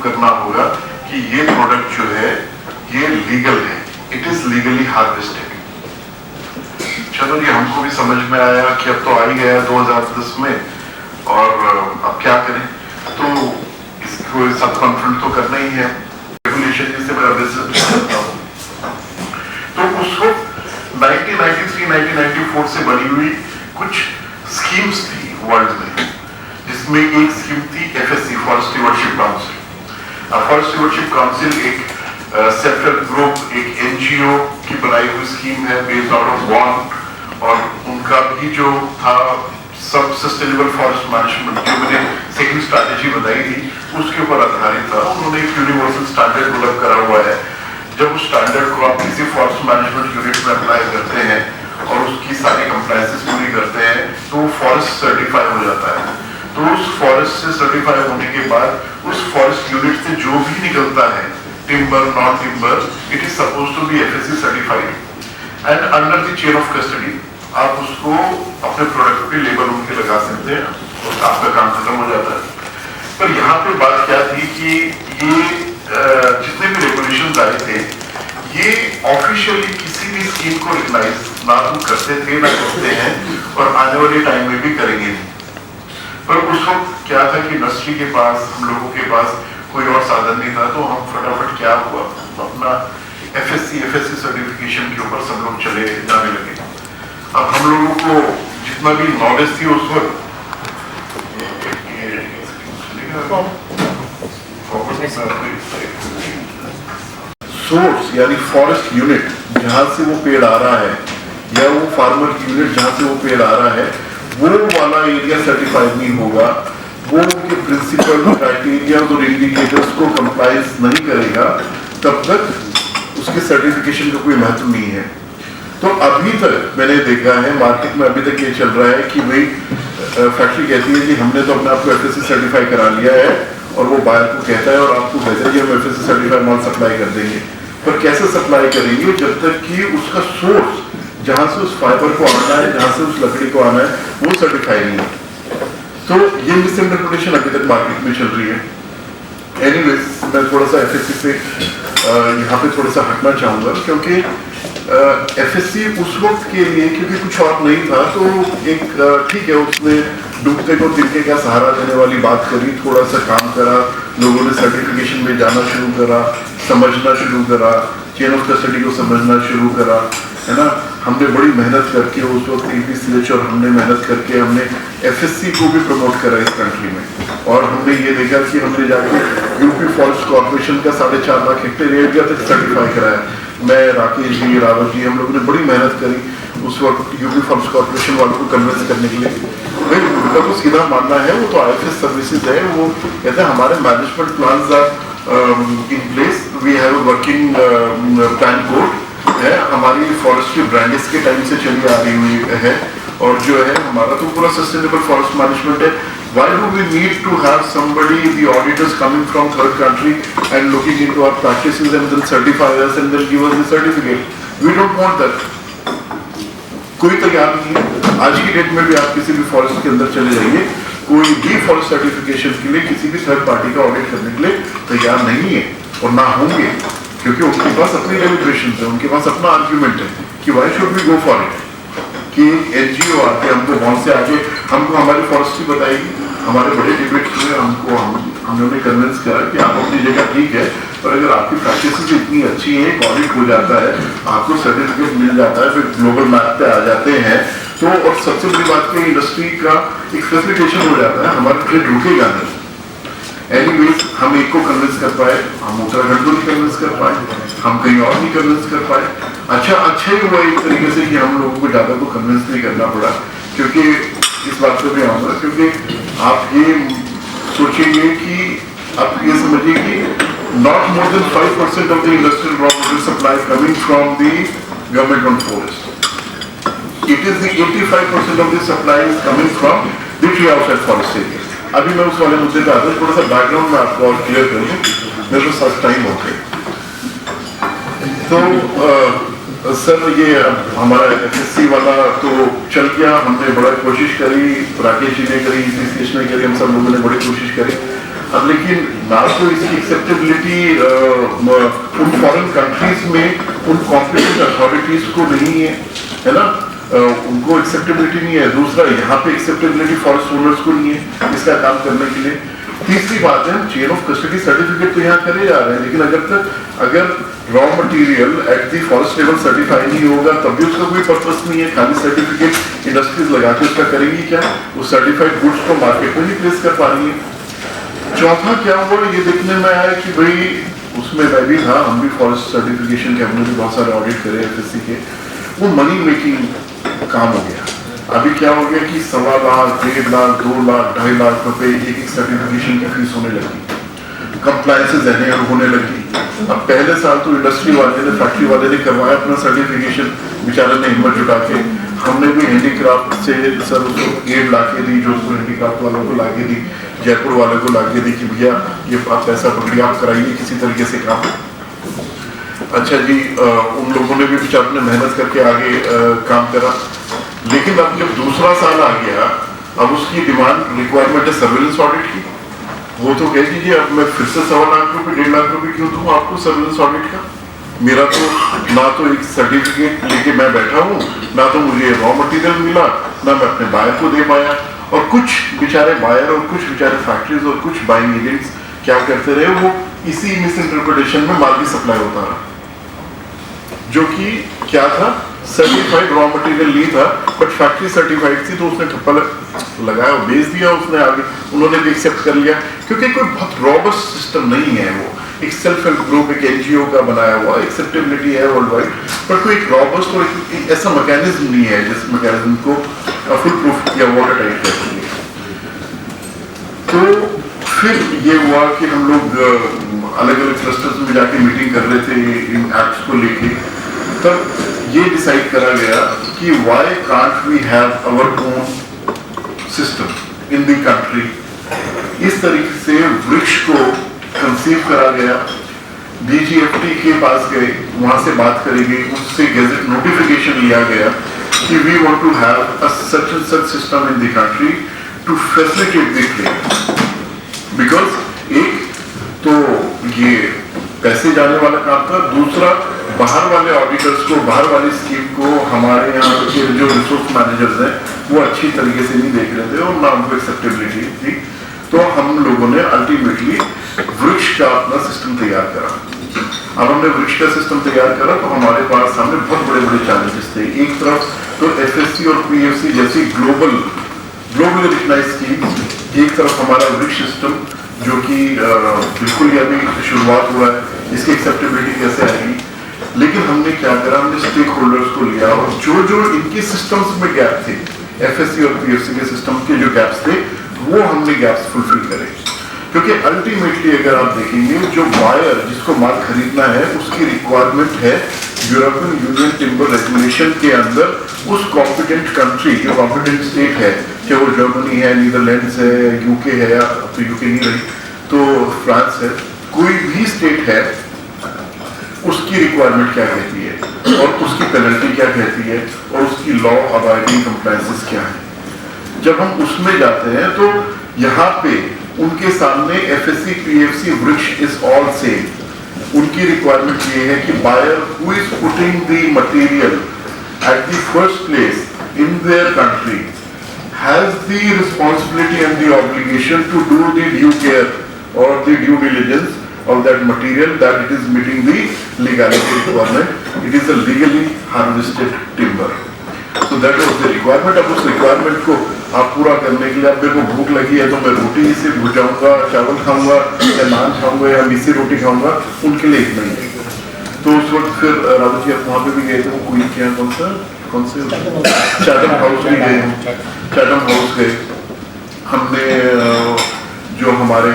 करना होगा कि ये प्रोडक्ट जो है ये लीगल है, इट इज लीगली हार्वेस्टेड। चलो ये हमको भी समझ में आया कि अब तो आ ही गया 2010 में, और अब क्या करें, तो इसको सब कॉन्फ्रंट तो करना ही है। रेगुलेशन जिससे मेरा बिजनेस करता हूँ, तो उस वक्त 1993-1994 से बनी हुई कुछ स्कीम्स थी वर्ल्ड में, जिसमें एक स्कीम थी FSC, forest stewardship council. Forest stewardship council एक सेल्फ हेल्प ग्रुप, एक NGO की बनाई हुई स्कीम है बेस्ड आउट ऑफ बॉन्ड, और उनका भी जो था सब सस्टेनेबल फॉरेस्ट मैनेजमेंट, जो मैंने सेकंड स्ट्रैटेजी बताई थी, उसके ऊपर आधारित था। उन्होंने एक यूनिवर्सल स्टैंडर्ड डेवलप करा हुआ है। जब उस स्टैंडर्ड को आप किसी फॉरेस्ट मैनेजमेंट यूनिट में अप्लाई करते हैं और उसकी सारी कंप्लायंसेस पूरी करते हैं, तो फॉरेस्ट सर्टिफाई हो जाता है। तो उस फॉरेस्ट से सर्टिफाई होने के बाद उस फॉरेस्ट यूनिट से जो भी निकलता है, timber, non timber, it is suppose to be FSC certified, and under the chain of custody आप उसको अपने प्रोडक्ट पे लेबल उनके लगा सकते हैं और आपका काम खत्म हो जाता है। पर यहाँ पे बात क्या थी कि ये जितने भी रेगुलेशंस आए थे, ये ऑफिशियली किसी भी स्कीम को रिकॉग्नाइज ना तो करते थे ना करते हैं, और आने वाले टाइम में भी करेंगे नहीं। पर उस वक्त क्या था कि इंडस्ट्री के पास, हम लोगों के पास कोई और साधन नहीं था, तो हम फटाफट क्या हुआ, अपना FSC सर्टिफिकेशन के ऊपर सब लोग चले जाने लगे। अब हम लोगों को जितना भी नॉलेज थी उस वक्त, सोर्स यानी फॉरेस्ट यूनिट जहां से वो पेड़ आ रहा है, या वो फार्मर यूनिट जहां से वो पेड़ आ रहा है, वो वाला एरिया सर्टिफाइड नहीं होगा, वो उनके प्रिंसिपल, क्राइटेरिया और इंडिकेटर्स को कंप्लाइज नहीं करेगा, तब तक उसके सर्टिफिकेशन का कोई महत्व नहीं है। तो अभी तक मैंने देखा है मार्केट में, अभी तक ये चल रहा है कि भाई फैक्ट्री कहती है कि हमने तो अपने आप को FSC सर्टिफाई करा लिया है, और वो बायर को कहता है और आपको कहता है कि हम FSC सर्टिफाइड माल सप्लाई कर देंगे। पर कैसे सप्लाई करेंगे जब तक कि उसका सोर्स, जहां से उस फाइबर को आना है, जहां से उस लकड़ी को आना है, वो सर्टिफाई नहीं है। तो ये मिसइंटरप्रिटेशन अभी तक मार्केट में चल रही है। एनीवेज, मैं थोड़ा सा FSC से यहाँ पे थोड़ा सा हटना चाहूंगा, क्योंकि FSC उस वक्त के लिए, क्योंकि कुछ और नहीं था, तो एक ठीक है, उसने डूबते को तिनके का सहारा देने वाली बात करी, थोड़ा सा काम करा, लोगों ने सर्टिफिकेशन में जाना शुरू करा, समझना शुरू करा, चेन ऑफ कस्टडी को समझना शुरू करा, है ना। हमने बड़ी मेहनत करके उस वक्त APCH और हमने मेहनत करके हमने FSC को भी प्रमोट करा इस कंट्री में, और हमने ये देखा कि हमने जाके UP फॉरेस्ट कॉर्पोरेशन का 4.5 लाख हेक्टेयर एरिया तक सर्टिफाई कराया। मैं, राकेश जी, रावत जी, हम लोगों ने बड़ी मेहनत करी उस वक्त UP फॉरेस्ट कॉर्पोरेशन वालों को कन्विंस करने के लिए। भाई उनका तो सीधा मानना है, वो तो IFS सर्विसेज है, वो कहते हैं हमारे management plans are in place, we have a working plan code है, हमारी फॉरेस्ट्री ब्रांडिस के टाइम से चली आ रही हुई है, और जो है हमारा तो पूरा सस्टेनेबल फॉरेस्ट मैनेजमेंट है। Why do we need to have somebody, the auditors coming from third country and looking into our practices and then certify us and then give us the certificate? We don't want that. कोई तैयार नहीं है। आज की date में भी आप किसी भी फॉरेस्ट के अंदर चले जाइए, कोई भी फॉरेस्ट सर्टिफिकेशन के लिए किसी भी थर्ड पार्टी का ऑडिट करने के लिए तैयार नहीं है, और ना होंगे, क्योंकि उनके पास अपनी डेलिब्रेशंस है, उनके पास अपना आर्ग्यूमेंट है कि why should we go for it, कि NGO आके हमको वहां से आके हमको हमारी फॉरेस्ट्री बताएगी। हमारे बड़े डिबेट्स में हमने कन्विंस करा कि आप अपनी जगह ठीक है, पर अगर आपकी प्रैक्टिसेस इतनी अच्छी है, ऑडिट हो जाता है, आपको सर्टिफिकेट मिल जाता है, फिर ग्लोबल मैप पे आ जाते हैं, तो और सबसे बड़ी बात कि इंडस्ट्री का एक फैसिलिटेशन हो जाता है, हमारा ट्रेड रुकेगा नहीं। एनीवेज, हम एक को कन्विंस कर पाए, हम उत्तराखंड को नहीं कन्विंस कर पाए, हम कहीं और नहीं कन्विंस कर पाए। अच्छा ही हुआ एक तरीके से कि हम लोगों को ज्यादा को कन्विंस नहीं करना पड़ा, क्योंकि इस बात पे भी आऊंगा, क्योंकि आप ये सोचेंगे कि आप ये समझिए कि not more than 5% of the industrial raw material supply coming from the government on forest. It is the 85% of the supply is coming from the tree outside forest areas. अभी मैं उस वाले मुद्दे पे आता हूँ, थोड़ा सा बैकग्राउंड में आपको और क्लियर कर दूँ, मेरे को सच टाइम हो गया। तो सर, ये हमारा FSC वाला तो चल गया, हमने बड़ा कोशिश करी, राकेश जी ने करी, PCH ने करी, हम सब लोगों ने बड़ी कोशिश करी। अब लेकिन ना तो इसकी एक्सेप्टेबिलिटी उन फॉरेन कंट्रीज में उन कॉम्पिटेंट अथॉरिटीज को नहीं है ना, उनको एक्सेप्टेबिलिटी नहीं है। दूसरा, यहाँ पे एक्सेप्टेबिलिटी फॉरेस्ट ओनर्स को नहीं है इसका काम करने के लिए। तीसरी बात है, चेन ऑफ कस्टडी सर्टिफिकेट तो यहाँ करे जा रहे हैं, लेकिन अगर raw material at the forest level certify नहीं होगा तब भी उसका कोई पर्पस नहीं है। खाली सर्टिफिकेट इंडस्ट्रीज लगा के उसका करेंगी क्या? वो सर्टिफाइड गुड्स को मार्केट में नहीं प्लेस कर पा रही है। चौथा क्या हुआ, ये देखने में आया कि भाई उसमें मैं भी था, हम भी फॉरेस्ट सर्टिफिकेशन के हमने भी बहुत सारे ऑडिट करे एफएससी के, वो मनी मेकिंग काम हो गया। अभी क्या हो गया कि 1.25 लाख, 1.5 लाख, 2 लाख, 2.5 लाख रुपए एक सर्टिफिकेशन की फीस होने लगी, कंप्लायंसेस एनएयर होने लगी। अब पहले साल तो इंडस्ट्री वाले ने, फैक्ट्री वाले ने करवाया अपना सर्टिफिकेशन, बेचारे ने हिम्मत जुटा के, हमने भी हैंडीक्राफ्ट से सर उसको 1.5 लाख दी, जो उसको हैंडीक्राफ्ट वालों को लाके दी, जयपुर वाले को लाके दी कि भैया ये आप पैसा पकड़िए, आप कराइए किसी तरीके से काम। अच्छा जी, उन लोगों ने भी बेचारों ने मेहनत करके आगे काम करा। लेकिन अब जब दूसरा साल आ गया, अब उसकी डिमांड रिक्वायरमेंट है सर्विलेंस ऑडिट की। वो तो कह दीजिए अब मैं फिर से 1.25 लाख रुपए 1.5 लाख रुपए क्यों दूं आपको सर्विलेंस ऑडिट का? मेरा तो ना तो एक सर्टिफिकेट लेके मैं बैठा हूँ, ना तो मुझे रॉ मटेरियल मिला, ना मैं अपने बायर को दे पाया। और कुछ बेचारे बायर और कुछ बेचारे फैक्ट्रीज और कुछ बाइंग एजेंट्स क्या करते रहे, वो इसी मिस इंटरप्रिटेशन में माल भी सप्लाई होता रहा, जो कि क्या था, सर्टिफाइड रॉ मटेरियल नहीं था बट फैक्ट्री सर्टिफाइड थी, तो उसने ठप्पा लगाया और बेच दिया उसने आगे, उन्होंने भी एक्सेप्ट कर लिया। क्योंकि कोई बहुत रॉबस्ट सिस्टम नहीं है, वो एक सेल्फ हेल्प ग्रुप, एक एनजीओ का बनाया हुआ, एक्सेप्टेबिलिटी है वर्ल्ड वाइड, पर कोई एक रॉबस्ट और एक ऐसा मैकेनिज्म नहीं है जिस मैकेनिज्म को फुल प्रूफ या वाटर टाइट कर सके। तो फिर ये हुआ कि हम लोग अलग अलग क्लस्टर्स में जाके मीटिंग कर रहे थे इन एक्ट्स को लेके, तब ये डिसाइड करा गया कि why can't we have our own system in the country. इस तरीके से वृक्ष को कंसीव करा गया, डीजीएफटी के पास गए, वहां से बात करी गई, उससे गैजेट नोटिफिकेशन लिया गया कि we want to have a such and such system in the country to facilitate the trade. Because एक तो ये पैसे जाने वाला काम था, दूसरा बाहर वाले ऑडिटर्स को, बाहर वाली स्कीम को हमारे यहाँ के जो रिसोर्स मैनेजर्स हैं वो अच्छी तरीके से नहीं देख रहे थे और ना उनको एक्सेप्टेबिलिटी थी। तो हम लोगों ने अल्टीमेटली वृक्ष का अपना सिस्टम तैयार करा। अब हमने वृक्ष का सिस्टम तैयार करा तो हमारे पास सामने बहुत बड़े बड़े चैलेंजेस थे। एक तरफ तो एफएससी और पीएफसी जैसी ग्लोबल रिकग्नाइज्ड स्कीम, एक तरफ हमारा वृक्ष सिस्टम जो कि बिल्कुल अभी शुरुआत हुआ है, इसकी एक्सेप्टेबिलिटी कैसे आएगी। लेकिन हमने क्या करा, हमने स्टेक होल्डर्स को लिया और जो जो इनके सिस्टम्स में गैप थे, एफएससी और पीएफसी के सिस्टम के जो गैप्स थे, वो हमने गैप्स फुलफिल करे। क्योंकि अल्टीमेटली अगर आप देखेंगे, जो बायर जिसको माल खरीदना है उसकी रिक्वायरमेंट है यूरोपियन यूनियन टिम्बर रेगुलेशन के अंदर उस कॉम्पिटेंट कंट्री, जो कॉम्पिटेंट स्टेट है, चाहे वो जर्मनी है, नीदरलैंड्स है, यूके है, या तो यूके नहीं रही तो फ्रांस है, कोई भी स्टेट है, उसकी रिक्वायरमेंट क्या कहती है और उसकी पेनल्टी क्या कहती है और उसकी लॉ अबाइडिंग कंप्लायंसेस क्या है। जब हम उसमें जाते हैं तो यहाँ पे उनके सामने FSC PFC Vriksh is all same. उनकी रिक्वायरमेंट ये है कि buyer who is putting the material at the first place in their country has the responsibility and the obligation to do the due care और the due diligence of that material, that it is meeting the legality requirement, it is a legally harvested timber. So that was the requirement. अब उस requirement को आप पूरा करने के लिए, अब मेरे को भूख लगी है तो मैं रोटी से भुजाऊंगा, चावल खाऊंगा या नान खाऊंगा या मिसी रोटी खाऊंगा, उनके लिए इतना ही। तो उस वक्त फिर राजू जी आप वहाँ पे भी गए थे, वो कोई क्या कौन से चैटम हाउस भी गए, चैटम हाउस गए हमने। जो हमारे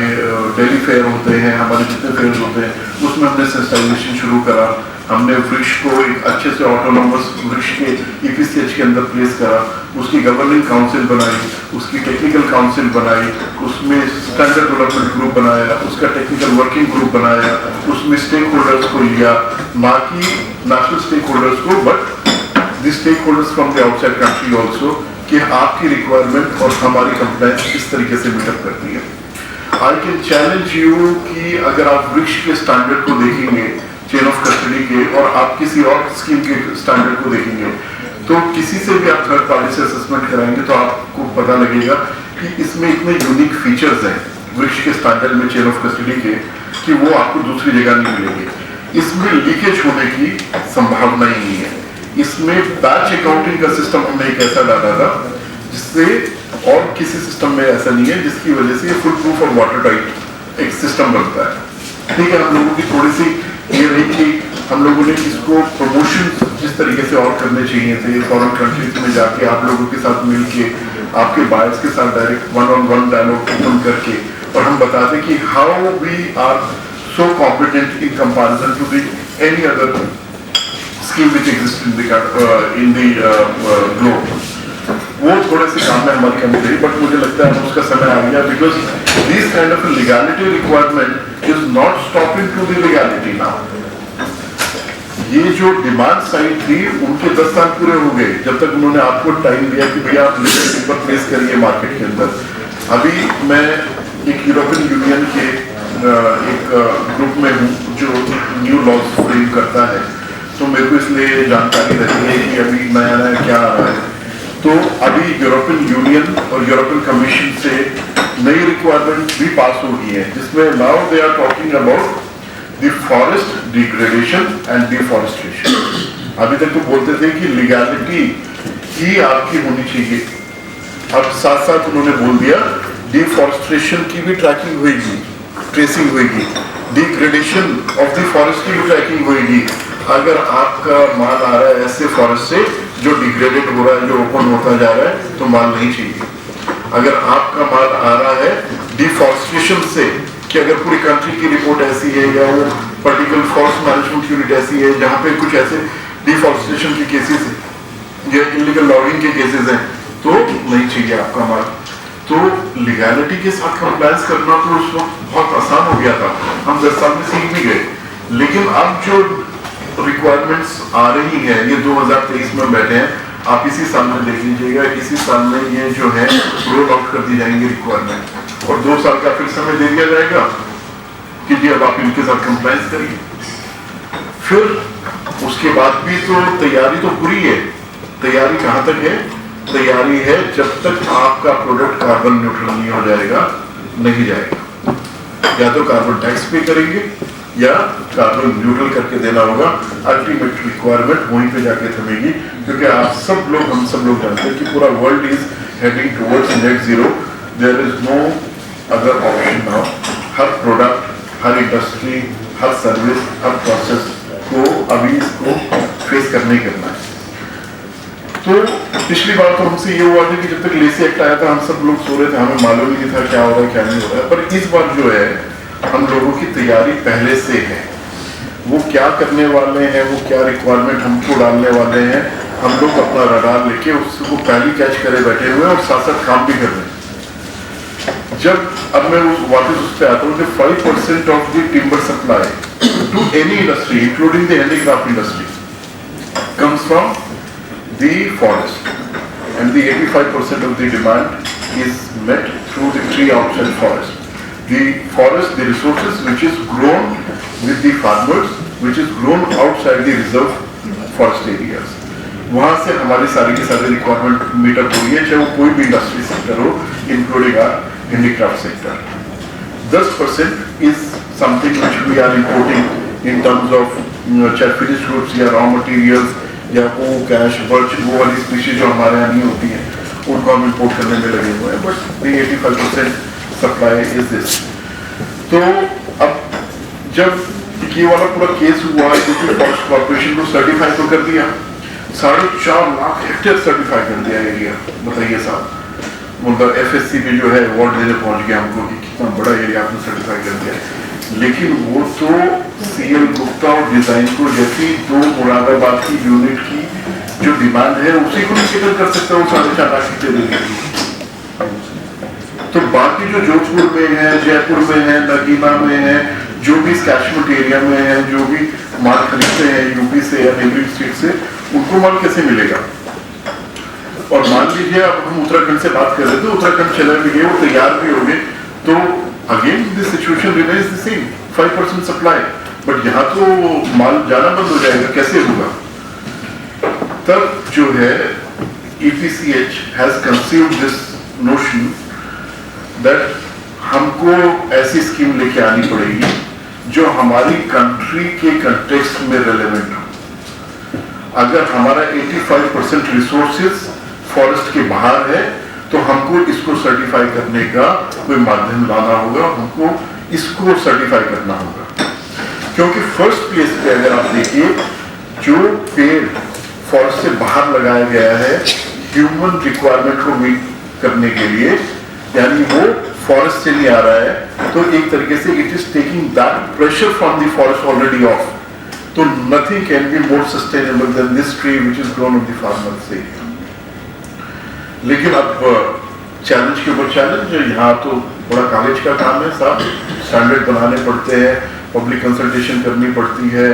डेली फेयर होते हैं, हमारे जितने फेयर होते हैं, उसमें हमने सेंसिटाइजेशन शुरू करा। हमने वृक्ष को एक अच्छे से ऑटोनोमस वृक्ष के ईपीसीएच के अंदर प्लेस करा, उसकी गवर्निंग काउंसिल बनाई, उसकी टेक्निकल काउंसिल बनाई, उसमें स्टैंडर्ड डेवलपमेंट ग्रुप बनाया, उसका टेक्निकल वर्किंग ग्रुप बनाया, उसमें स्टेक होल्डर्स को लिया, ना कि नेशनल स्टेक होल्डर्स को but the stake holders from the outside country also, कि आपकी रिक्वायरमेंट और हमारी कंप्लायंस इस तरीके से मीटअप करती है। आई कैन चैलेंज यू कि अगर आप वृक्ष के स्टैंडर्ड को देखेंगे चेन ऑफ कस्टडी के और आप किसी और स्कीम के स्टैंडर्ड को देखेंगे तो किसी से भी आप थर्ड पार्टी से असेसमेंट कराएंगे तो आपको पता लगेगा कि इसमें इतने यूनिक फीचर्स हैं वृक्ष के स्टैंडर्ड में चेन ऑफ कस्टडी के कि वो आपको दूसरी जगह नहीं मिलेंगे। इसमें लीकेज होने की संभावना ही नहीं है। इसमें बैच अकाउंटिंग का सिस्टम हमने एक ऐसा डाला था जिससे और किसी सिस्टम में ऐसा नहीं है, जिसकी वजह से फुल प्रूफ और वाटर टाइट एक सिस्टम बनता है। ठीक है, हम लोगों की थोड़ी सी ये रही कि हम लोगों ने इसको प्रमोशन जिस तरीके से और करने चाहिए थे फॉरेन कंट्रीज में जाके आप लोगों के साथ मिलके आपके बायर्स के साथ डायरेक्ट वन डायलॉग ओपन करके और हम बताते कि how we are so competent in comparison to the any other scheme which exist in the globe. वो थोड़े से काम में हमारी कमी रही, बट मुझे लगता है उसका समय आ गया because this kind of legality requirement is not stopping to the legality now. ये जो डिमांड साइड थी उनके 10 साल पूरे हो गए जब तक उन्होंने आपको टाइम दिया कि भैया आप लीगल पेपर प्लेस करिए मार्केट के अंदर। अभी मैं एक यूरोपियन यूनियन के एक ग्रुप में हूँ जो न्यू लॉज फ्रेम करता है, तो मेरे को इसलिए जानकारी रहती है कि अभी नया नया क्या आ रहा है। तो अभी यूरोपियन यूनियन और यूरोपियन कमीशन से नई रिक्वायरमेंट भी पास हो गई है जिसमें now they are talking about the forest degradation and deforestation. अभी तक तो बोलते थे कि लीगैलिटी ही आपकी होनी चाहिए, अब साथ साथ उन्होंने बोल दिया डिफॉरेस्टेशन की भी ट्रैकिंग होगी, ट्रेसिंग होगी, डिग्रेडेशन ऑफ द फॉरेस्ट की भी ट्रैकिंग होगी। अगर आपका माल आ रहा है ऐसे फॉरेस्ट से जो डिग्रेडेड हो रहा है, जो ओपन होता जा रहा है, तो माल नहीं चाहिए। अगर आपका माल आ रहा है डिफॉरेस्टेशन से कि अगर पूरी कंट्री की रिपोर्ट ऐसी है या वो पर्टिकुलर फॉरेस्ट मैनेजमेंट यूनिट ऐसी है जहाँ पे कुछ ऐसे डिफॉरेस्टेशन के केसेस हैं या इलीगल लॉगिंग के केसेस हैं, तो नहीं चाहिए आपका माल। तो लीगैलिटी के साथ कंप्लायंस करना तो उस वक्त बहुत आसान हो गया था, हम 10 साल में सीख भी गए। लेकिन अब जो रिक्वायरमेंट्स आ रही है ये 2023 में बैठे हैं, आप इसी साल में देख लीजिएगा, इसी साल में ये जो है रोल आउट कर दी जाएंगी रिक्वायरमेंट और 2 साल का फिर समय दे दिया जाएगा कि जी अब आप इनके साथ कंप्लायंस करिए। फिर उसके बाद भी तो तैयारी तो पूरी है। तैयारी कहाँ तक है? तैयारी है जब तक आपका प्रोडक्ट कार्बन न्यूट्रल नहीं हो जाएगा, नहीं जाएगा। या तो कार्बन टैक्स पे करेंगे या कार्बन न्यूट्रल करके देना होगा। अल्टीमेट रिक्वायरमेंट वहीं पे जाके थमेगी, क्योंकि आप सब लोग, हम सब लोग जानते हैं कि पूरा world is heading towards net zero. There is no other option now. हर प्रोडक्ट, हर इंडस्ट्री, हर सर्विस, हर प्रोसेस को अभी इसको फेस करना ही करना है। तो पिछली बार तो हमसे ये हुआ था कि जब तक लेसी एक्ट आया था हम सब लोग सो रहे थे, हमें मालूम ही नहीं था क्या हो रहा है क्या नहीं हो रहा है। पर इस बार जो है हम लोगों की तैयारी पहले से है। वो क्या करने वाले हैं, वो क्या रिक्वायरमेंट हमको डालने वाले हैं, हम लोग अपना रडार लेके उसको पहले कैच करे बैठे हुए और साथ साथ काम भी कर रहे हैं। जब अब मैं वापस उस पर आता हूँ कि 5% of the timber supply to any industry including the handicraft industry comes from the forest, and the 85% of the demand is met through the tree outside forest. The forest, the resources which is grown with the farmers, which is grown outside the reserve forest areas. वहाँ से हमारी सारी की सारी requirement meetup हो रही है, चाहे वो कोई भी इंडस्ट्री सेक्टर हो, including our handicraft sector. 10% is something which we are importing in terms of चाहे finished goods या raw materials या वो कैश बर्च, वो वाली स्पीशीज जो हमारे यहाँ नहीं होती है, उनको हम इंपोर्ट करने में लगे हुए हैं। But 85% supply is this. तो अब जब ये वाला पूरा केस हुआ, फॉरेस्ट कॉर्पोरेशन को सर्टिफाई तो कर दिया, 4.5 लाख हेक्टेयर सर्टिफाई कर दिया एरिया। बताइए साहब, मतलब FSC भी जो है अवार्ड देने पहुंच गया हमको कि कितना बड़ा एरिया आपने सर्टिफाई कर दिया। लेकिन वो तो CL गुप्ता और डिजाइन को जैसी 2 मुरादाबाद की यूनिट की जो डिमांड है उसी को नहीं कैटर कर सकता, वो 4.5 लाख हेक्टेयर देंगे। तो बाकी जो जोधपुर में है, जयपुर में है, नगीना में है, जो भी कैचमेंट एरिया में है, जो भी माल खरीदते हैं यूपी से या नेबरिंग स्टेट से, उनको माल कैसे मिलेगा? और मान लीजिए अब हम उत्तराखंड से बात कर रहे थे, उत्तराखंड चले भी गए, वो तैयार भी हो गए, तो again this situation remains the same, 5% supply, but यहाँ तो माल जाना बंद हो जाएगा, कैसे होगा? तब जो है EPCH has conceived this notion that हमको ऐसी स्कीम लेके आनी पड़ेगी जो हमारी कंट्री के कंटेक्स्ट में रेलेवेंट हो। अगर हमारा 85% रिसोर्सेज फॉरेस्ट के बाहर है तो हमको इसको सर्टिफाई करने का कोई माध्यम लाना होगा, हमको इसको सर्टिफाई करना होगा। क्योंकि फर्स्ट प्लेस पे अगर आप देखिए, जो पेड़ फॉरेस्ट से बाहर लगाया गया है ह्यूमन रिक्वायरमेंट को मीट करने के लिए, यानी वो फॉरेस्ट से नहीं आ रहा है, तो एक तरीके से it is taking that pressure from the forest already off. तो nothing can be more sustainable than this tree which is grown of the farmer से। लेकिन अब चैलेंज के ऊपर चैलेंज, यहाँ तो बड़ा कागज का काम है साहब, स्टैंडर्ड बनाने पड़ते हैं, पब्लिक कंसल्टेशन करनी पड़ती है,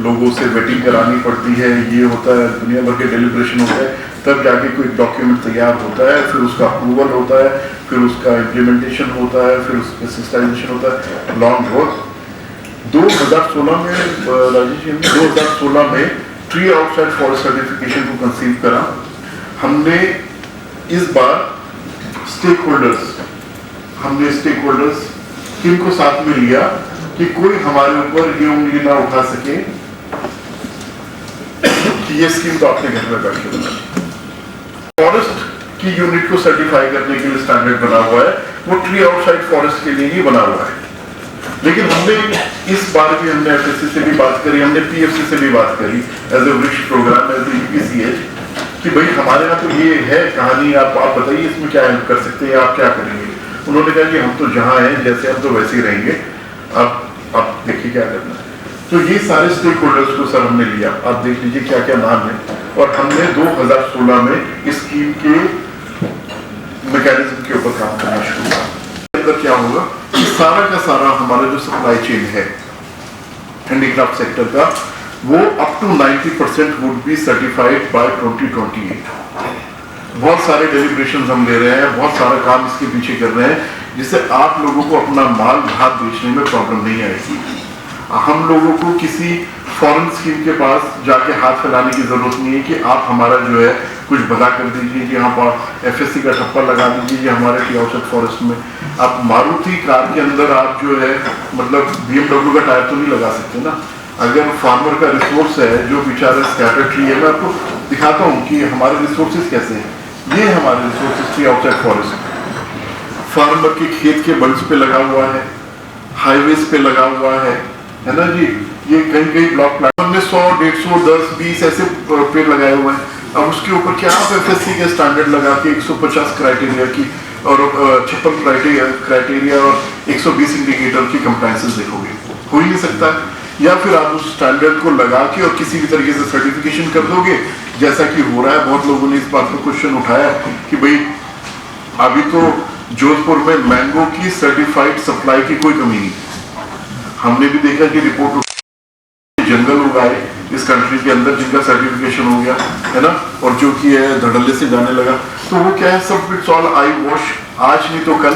लोगों से वेटिंग करानी पड़ती है, ये होता है, दुनिया भर के डेलिब्रेशन होता है, तब जाके कोई डॉक्यूमेंट तैयार होता है, फिर उसका अप्रूवल होता है, फिर उसका इम्प्लीमेंटेशन होता है, फिर उसका सिस्टमाइजेशन होता है, लॉन्ग वर्क। 2016 में राजेश जी, 2016 में ट्री आउटसाइड फॉरेस्ट सर्टिफिकेशन को कंसीव करा हमने। इस बार स्टेक होल्डर्स किनको साथ में लिया कि कोई हमारे ऊपर ये उंगली ना उठा सके कि ये स्कीम तो आपने घर में बैठ के बना। फॉरेस्ट की यूनिट को सर्टिफाई करने के लिए स्टैंडर्ड बना हुआ है, वो ट्री आउटसाइड फॉरेस्ट के लिए ही बना हुआ है। लेकिन हमने इस बार भी हमने FSC से भी बात करी, हमने PFC से भी बात करी एज ए वृक्ष प्रोग्राम, एज ए EPCH, कि भाई हमारे यहाँ तो ये है कहानी, आप बताइए इसमें क्या हेल्प कर सकते हैं, आप क्या करेंगे? उन्होंने कहा कि हम तो जहाँ हैं जैसे हम तो वैसे ही रहेंगे, आप देखिए क्या करना है। तो ये सारे स्टेक होल्डर्स को सर हमने लिया, आप देख लीजिए क्या क्या नाम है, और हमने 2016 में इस स्कीम के मैकेनिज्म के ऊपर काम करना शुरू किया। अंदर क्या होगा कि सारा का सारा हमारा जो सप्लाई चेन है हैंडीक्राफ्ट सेक्टर का, वो up to 90% would be certified by 2028। बहुत सारे डेलिब्रेशंस हम ले रहे हैं, बहुत सारा काम इसके पीछे कर रहे हैं, जिससे आप लोगों को अपना माल बाहर बेचने में प्रॉब्लम नहीं आएगी। हम लोगों को किसी फॉरेन स्कीम के पास जाके हाथ फैलाने की जरूरत नहीं है कि आप हमारा जो है कुछ भला कर दीजिए, यहाँ पर FSC का ठप्पा लगा दीजिए हमारे ट्री आउटसाइड फॉरेस्ट में। आप मारुति कार के अंदर आप जो है मतलब BMW का टायर तो नहीं लगा सकते ना। अगर फार्मर का रिसोर्स है जो बेचारा स्कैटर ट्री है, मैं आपको दिखाता हूँ कि हमारे रिसोर्सेज कैसे हैं। ये हमारे resources tree outside forest farmer के खेत के बंड्स पे लगा हुआ है, हाईवेज पे लगा हुआ है ना जी। ये कहीं कहीं ब्लॉक प्लान में 100, 150, 10, 20 ऐसे पेड़ लगाए हुए हैं। अब उसके ऊपर क्या आप FSC के स्टैंडर्ड लगा के 150 क्राइटेरिया की और 56 क्राइटेरिया और 120 इंडिकेटर की कंप्लायंसेस देखोगे? हो ही नहीं सकता। या फिर आप उस स्टैंडर्ड को लगा के और किसी भी तरीके से सर्टिफिकेशन कर दोगे, जैसा कि हो रहा है। बहुत लोगों ने इस बात पर क्वेश्चन उठाया कि भाई अभी तो जोधपुर में मैंगो की सर्टिफाइड सप्लाई की कोई कमी नहीं। हमने भी देखा कि रिपोर्ट जंगल उगाए इस कंट्री के अंदर जिनका सर्टिफिकेशन हो गया है ना, और जो कि है धड़ल्ले से जाने लगा। तो वो क्या है, सब इट्स ऑल आई वॉश, आज नहीं तो कल।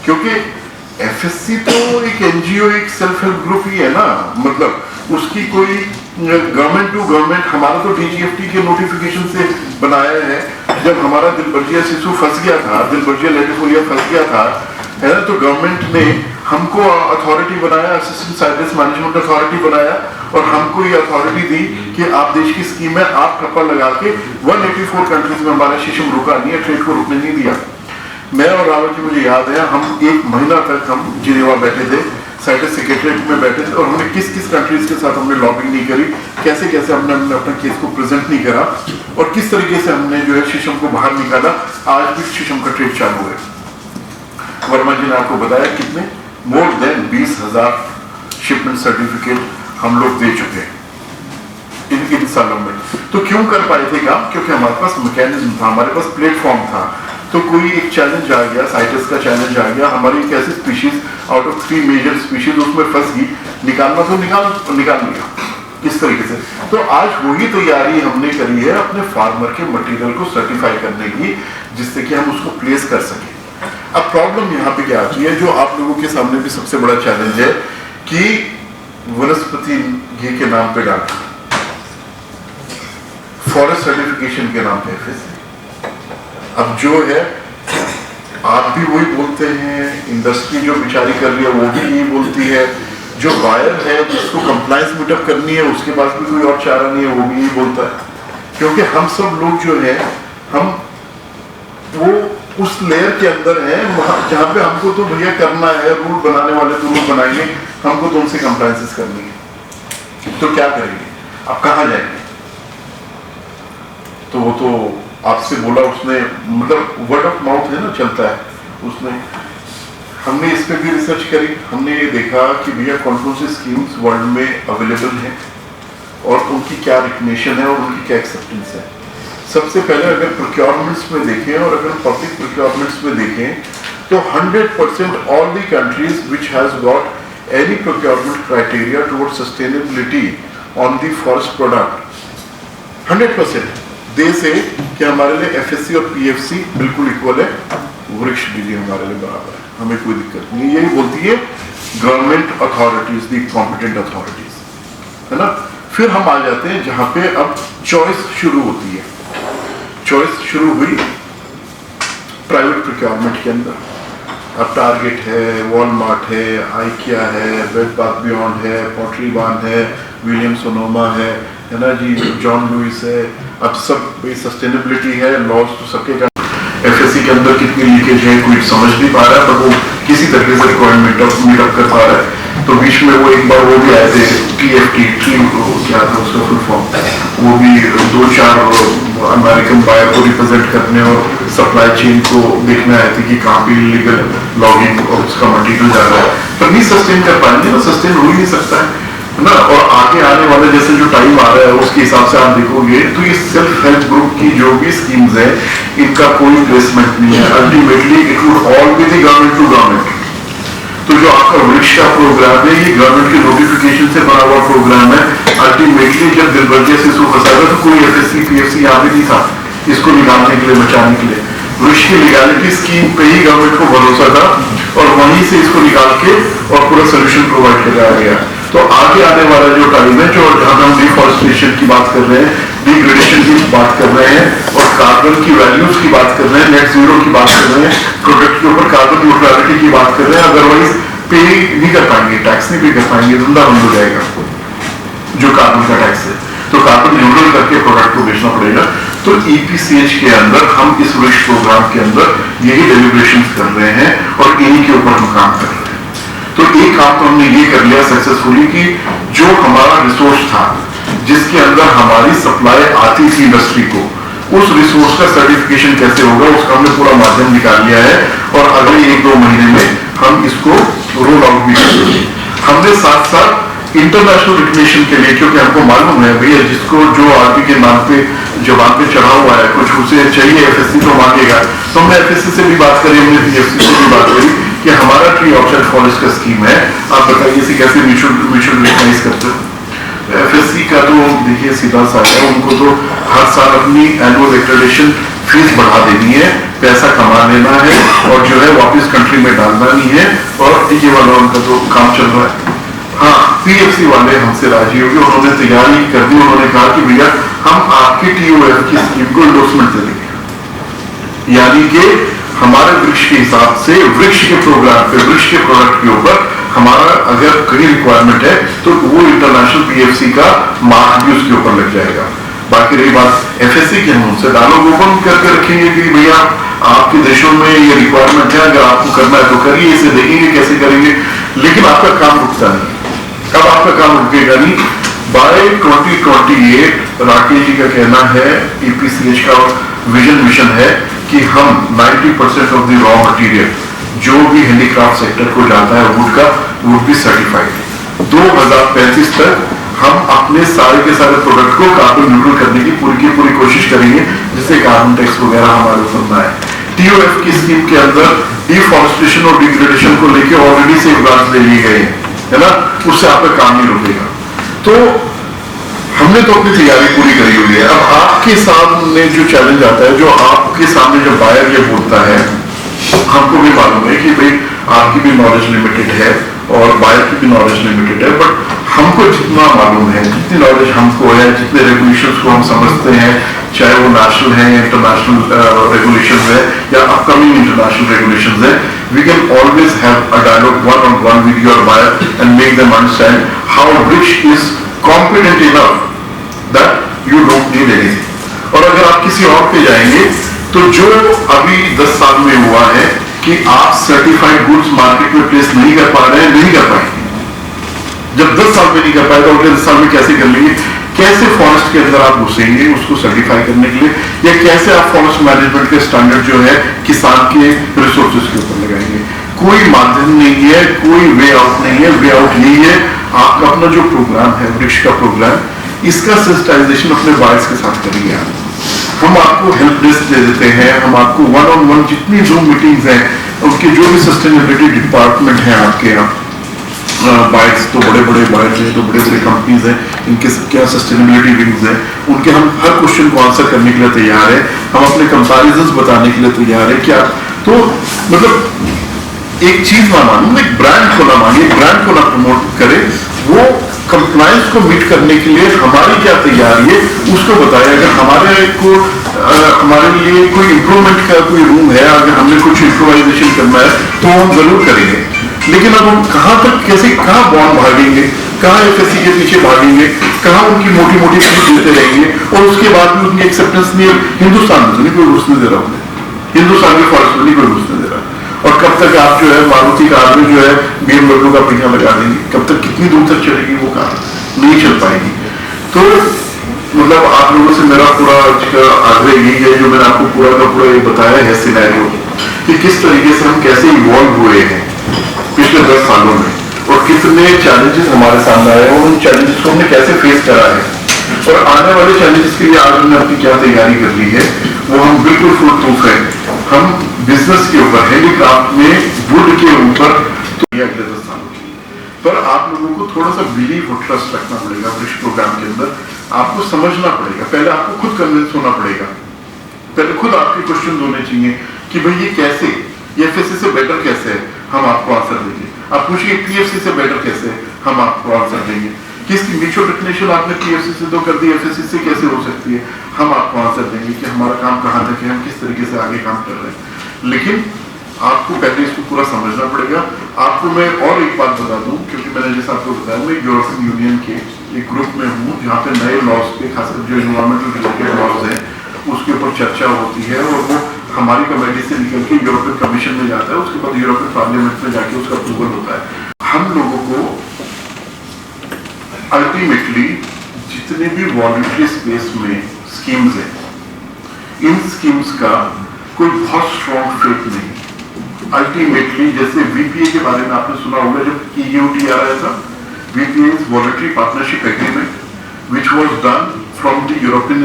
क्योंकि FSC तो एक NGO, एक सेल्फ हेल्प ग्रुप ही है ना, मतलब उसकी कोई गवर्नमेंट टू गवर्नमेंट, हमारा तो DGFT के नोटिफिकेशन से बनाया है। जब हमारा दिलबर्जिया शिशु फंस गया था, दिलबर्जिया लेटिफोलिया फंस गया था है ना, तो गवर्नमेंट ने हमको अथॉरिटी बनाया, असिस्टेंट साइट्रस मैनेजमेंट अथॉरिटी बनाया, और हमको ये अथॉरिटी दी कि आप देश की स्कीम है, आप ठप्पा लगा के 184 कंट्रीज में हमारा शीशम रुका नहीं है, ट्रेड को रुकने नहीं दिया। मैं और रावत जी, मुझे याद है, हम 1 महीना तक हम जिनेवा बैठे थे, साइट्रस सेक्रेटरीट में बैठे थे, और हमने किस किस कंट्रीज के साथ हमने लॉबिंग नहीं करी, कैसे कैसे हमने अपना केस को प्रेजेंट नहीं करा, और किस तरीके से हमने जो है शीशम को बाहर निकाला। आज भी शीशम का ट्रेड चालू है। वर्मा जी ने आपको बताया कितने मोर देन 20,000 शिपमेंट सर्टिफिकेट हम लोग दे चुके हैं इन सालों में। तो क्यों कर पाए थे काम? क्योंकि हमारे पास मैकेनिज्म था, हमारे पास प्लेटफॉर्म था। तो कोई एक चैलेंज आ गया, साइट्रस का चैलेंज आ गया, हमारी एक ऐसी species out of 3 major species उसमें फंस गई, निकालना तो निकाल लिया इस तरीके से। तो आज वही तैयारी हमने करी है अपने फार्मर के मटेरियल को सर्टिफाई करने की, जिससे कि हम उसको प्लेस कर सकें। अब प्रॉब्लम यहाँ पे क्या आती है, जो आप लोगों के सामने भी सबसे बड़ा चैलेंज है कि वनस्पति घी के नाम पे डालना, फॉरेस्ट सर्टिफिकेशन के नाम पे FSC। अब जो है आप भी वही बोलते हैं, इंडस्ट्री जो बिचारी कर रही है वो भी यही बोलती है, जो बायर है जिसको कंप्लायंस मीटअप करनी है उसके पास भी कोई और चारा नहीं है, वो भी यही बोलता है। क्योंकि हम सब लोग जो है हम वो उस लेयर के अंदर है जहां पे हमको तो भैया करना है, रूल बनाने वाले तो रूल बनाएंगे, हमको तो उनसे कंप्लायंसेस करनी है, तो क्या करेंगे, अब कहाँ जाएंगे। तो वो तो आपसे बोला उसने, मतलब वर्ड ऑफ माउथ है ना, चलता है उसने। हमने इस पे भी रिसर्च करी, हमने ये देखा कि भैया कौन कौन सी स्कीम्स वर्ल्ड में अवेलेबल हैं और उनकी क्या रिकग्निशन है और उनकी क्या एक्सेप्टेंस है। सबसे पहले अगर प्रोक्योरमेंट्स में देखें और अगर पब्लिक प्रोक्योरमेंट्स में देखें तो 100% all the countries which has got any procurement criteria towards sustainability on the forest product 100% दे से कि हमारे लिए FSC और PFC बिल्कुल इक्वल है, वृक्ष भी हमारे लिए बराबर है, हमें कोई दिक्कत नहीं है। यही बोलती है गवर्नमेंट अथॉरिटीज, दी कॉम्पिटेंट अथॉरिटीज, है ना। फिर हम आ जाते हैं जहां पे अब चॉइस शुरू होती है। चॉइस शुरू हुई प्राइवेट प्रोक्योरमेंट के अंदर। अब टारगेट है, वॉलमार्ट है, आइकिया है, बेड बाथ बियॉन्ड है, पॉटरी बार्न है, विलियम सोनोमा है ना जी, जॉन लुइस है। अब सब सस्टेनेबिलिटी है, लॉस तो सबके FSC के अंदर कितनी लीकेज है कोई समझ नहीं पा रहा है, पर वो किसी तरीके से रिक्वायरमेंट मीटअप कर पा रहा है। तो बीच में वो एक बार वो भी आए थे TFT, क्या था उसका फुल फॉर्म, वो भी 2-4 अमेरिकन बायर को रिप्रेजेंट करने और सप्लाई चेन को देखने आए थे कि कहाँ पे इलीगल लॉगिंग और उसका मटेरियल जा रहा है, पर नहीं सस्टेन कर पाएंगे ना, सस्टेन हो ही नहीं सकता है ना। और आगे आने वाले जैसे जो टाइम आ रहा है उसके हिसाब से आप देखोगे तो ये सेल्फ हेल्प ग्रुप की जो भी स्कीम्स है इनका कोई प्लेसमेंट नहीं है। Ultimately it would all be the government to government. तो जो आपका वृक्ष का प्रोग्राम है ये गवर्नमेंट के नोटिफिकेशन से बना हुआ प्रोग्राम है। अल्टीमेटली जब दिलबर्जे से इसको फंसाएगा तो कोई FSC PFC यहाँ भी नहीं था इसको निकालने के लिए, बचाने के लिए। वृक्ष की लीगैलिटी स्कीम पे ही गवर्नमेंट को भरोसा था और वहीं से इसको निकाल के और पूरा सोल्यूशन प्रोवाइड कराया गया। तो आगे आने वाला जो टाइम है, जो जहां हम डिफॉरेस्टेशन की बात कर रहे हैं, डिग्रेडेशन की बात कर रहे हैं और कार्बन की वैल्यूज की बात कर रहे हैं, नेट जीरो की बात कर रहे हैं, प्रोडक्ट के ऊपर कार्बन न्यूट्रलिटी की बात कर रहे हैं। अदरवाइज पे नहीं कर पाएंगे, टैक्स नहीं पे कर पाएंगे, धंधा बंद हो जाएगा जो कार्बन का टैक्स है। तो कार्बन न्यूट्रल करके प्रोडक्ट को बेचना पड़ेगा। तो EPCH के अंदर हम इस वृक्ष प्रोग्राम के अंदर यही डेलिब्रेशन कर रहे हैं और इन्हीं के ऊपर हम काम कर रहे हैं। तो एक काम तो हमने ये कर लिया सक्सेसफुली कि जो हमारा रिसोर्स था जिसके अंदर हमारी सप्लाई आती थी इंडस्ट्री को, उस रिसोर्स का सर्टिफिकेशन कैसे होगा उसका हमने पूरा माध्यम निकाल लिया है और अगले 1-2 महीने में हम इसको रोल आउट भी करेंगे। हमने साथ साथ इंटरनेशनल रिकग्निशन के लिए, क्योंकि हमको मालूम है भैया जिसको जो आर्मी के नाम पे जवान पे चढ़ा हुआ है कुछ उसे चाहिए FSC तो मांगेगा। तो हमने FSC से भी बात करी, हमने PFC से भी बात करी कि हमारा ट्री ऑर्चर्ड फॉरेस्ट का स्कीम है, आप बताइए इसे कैसे म्यूचुअल रिकग्नाइज करते हो। FSC का तो देखिए सीधा सा है, उनको तो हर साल अपनी एनुअल एक्रेडिटेशन फीस बढ़ा देनी है, पैसा कमा लेना है और जो है वापस कंट्री में डालना नहीं है, और ये वाला उनका तो काम चल रहा है। हाँ, PFC वाले हमसे राजी हो गए, उन्होंने तैयारी कर दी, उन्होंने कहा कि भैया हम आपकी TOF की स्कीम को एंडोर्समेंट दे देंगे, यानी कि हमारे वृक्ष के हिसाब से वृक्ष के प्रोग्राम पे वृक्ष के प्रोडक्ट के ऊपर हमारा अगर कहीं रिक्वायरमेंट है तो वो इंटरनेशनल PFC का मार्क भी उसके ऊपर लग जाएगा। बाकी रही बात FSC की, हम उनसे डायलॉग ओपन करके रखेंगे कि भैया आपके देशों में ये रिक्वायरमेंट है, अगर आपको करना है तो करिए, इसे देखेंगे कैसे करेंगे, लेकिन आपका काम रुकता नहीं। अब आपका काम रुकेगा नहीं। बाय 2028 राकेश जी का कहना है, EPCH का विजन मिशन है कि हम 90% ऑफ द रॉ मटेरियल जो भी हैंडीक्राफ्ट सेक्टर को जाता है वुड का, वुड भी सर्टिफाइड। 2035 तक हम अपने सारे के सारे प्रोडक्ट को कार्बन न्यूट्रल करने की पूरी कोशिश करेंगे, जिससे कार्बन टैक्स वगैरह हमारे ऊपर ना आए। TOF की स्कीम के अंदर डिफॉरेस्टेशन और डिग्रेडेशन को लेकर ऑलरेडी सेफगार्ड्स ले लिए गए हैं, है ना, उससे आपका काम नहीं रुकेगा। तो हमने तो अपनी तैयारी पूरी करी हुई है। अब आपके सामने जो चैलेंज आता है, जो आपके सामने जो बायर ये बोलता है हमको भी मालूम है कि भाई आपकी भी नॉलेज लिमिटेड है और बायर की भी नॉलेज लिमिटेड है, बट हमको जितना मालूम है, जितनी नॉलेज हमको है, जितने रेगुलेशंस को हम समझते हैं, चाहे वो नेशनल है, इंटरनेशनल रेगुलेशंस है या अपकमिंग इंटरनेशनल रेगुलेशंस है, we can always have a dialogue one-on-one with your buyer and make them understand how rich is competent enough that you don't need anything. और अगर आप किसी और पे जाएंगे तो जो अभी 10 साल में हुआ है कि आप सर्टिफाइड गुड्स मार्केट में प्लेस नहीं कर पा रहे हैं, नहीं कर पाएंगे। जब 10 साल में नहीं कर पाएगा, अगले 10 साल में कैसे कर लेंगे? कैसे फॉरेस्ट के अंदर आप घुसेंगे उसको सर्टिफाई करने के लिए, या कैसे आप फॉरेस्ट मैनेजमेंट के स्टैंडर्ड जो है किसान के रिसोर्सेज के ऊपर लगाएंगे? कोई माध्यम नहीं है, कोई वे आउट नहीं है। वे आउट यही है, आपका अपना जो प्रोग्राम है वृक्ष का प्रोग्राम, इसका सेंसिटाइजेशन अपने बायर्स के साथ करिए। हम आपको हेल्प डेस्क दे देते हैं, हम आपको वन-ऑन-वन जितनी जूम मीटिंग्स हैं, उनके जो भी सस्टेनेबिलिटी डिपार्टमेंट है आपके यहाँ, बाइक्स तो बड़े बड़े बाइक्स हैं, तो बड़े बड़े कंपनीज हैं, इनके क्या सस्टेनेबिलिटी विंग्स हैं, उनके हम हर क्वेश्चन को आंसर करने के लिए तैयार है। हम अपने कंपैरिजंस बताने के लिए तैयार है। क्या तो मतलब एक चीज ना मानो, एक ब्रांड को ना मानिए, ब्रांड को ना प्रमोट करें, वो कंप्लायंस को मीट करने के लिए हमारी क्या तैयारी है उसको बताएं। अगर हमारे लिए कोई इंप्रूवमेंट का कोई रूम है, अगर हमने कुछ इम्प्रोवाइजेशन करना है तो हम जरूर करेंगे, लेकिन अब हम कहाँ तक, कैसे, कहाँ बॉन्ड भागेंगे, कहाँ एफएससी के पीछे भागेंगे, कहाँ उनकी मोटी मोटी चीज देते रहेंगे और उसके बाद भी उनकी एक्सेप्टेंस नहीं है। हिंदुस्तान में तो नहीं कोई घुसने दे रहा, उन्हें हिंदुस्तान के फॉरेस्ट में नहीं कोई घुसने दे रहा। और कब तक आप जो है मारुति कार में जो है BMW का पहिया लगा देंगे? कब तक, कितनी दूर तक चलेगी वो कार? नहीं चल पाएगी। तो मतलब आप लोगों से मेरा पूरा आग्रह यही है, जो मैंने आपको पूरा का पूरा ये बताया है सिनेरियो, कि किस तरीके से हम कैसे इवॉल्व हुए हैं पिछले 10 सालों में और कितने चैलेंजेस हमारे सामने आए और उन चैलेंजेस को हमने कैसे फेस करा है, और आने वाले चैलेंजेस के लिए आज हमने अपनी क्या तैयारी कर ली है, वो हम बिल्कुल फुल प्रूफ है। हम बिजनेस के ऊपर, हैंडीक्राफ्ट में, वुड के ऊपर, तो ये अगले 10 सालों के लिए। पर आप लोगों को थोड़ा सा बिलीव और ट्रस्ट रखना पड़ेगा वृक्ष प्रोग्राम के अंदर। आपको समझना पड़ेगा, पहले आपको खुद कन्विंस होना पड़ेगा, पहले खुद आपके क्वेश्चन होने चाहिए कि भाई ये कैसे, ये एफएससी से बेटर कैसे है, हम आपको आंसर देंगे। आप पूछिए पीएफसी से बेटर कैसे है, हम आपको आंसर देंगे। किसकी म्यूचुअल रिकग्निशन आपने पीएफसी से तो कर दी, एफएससी से कैसे हो सकती है, हम आपको आंसर देंगे कि हमारा काम कहाँ तक है, हम किस तरीके से आगे काम कर रहे हैं। लेकिन आपको पहले इसको पूरा समझना पड़ेगा। आपको मैं और एक बात बता दूं, क्योंकि मैंने जैसा आपको बताया, मैं यूरोपियन यूनियन के एक ग्रुप में हूँ जहाँ पे नए लॉज पे, खासकर जो एनवायरमेंटल रिलेटेड लॉज हैं उसके ऊपर चर्चा होती है, और वो हमारी कमेटी से निकल के यूरोपियन कमीशन में जाता है, उसके बाद यूरोपियन पार्लियामेंट में जाके उसका अप्रूवल होता है। हम लोगों को अल्टीमेटली जितने भी वॉलंटरी स्पेस में स्कीम्स हैं, इन स्कीम्स का कोई बहुत स्ट्रॉन्ग फेथ नहीं। अल्टीमेटली जैसे वीपीए के बारे में आपने सुना होगा, जब ईयूटी आ रहा था, VPA is voluntary partnership agreement which was done from the European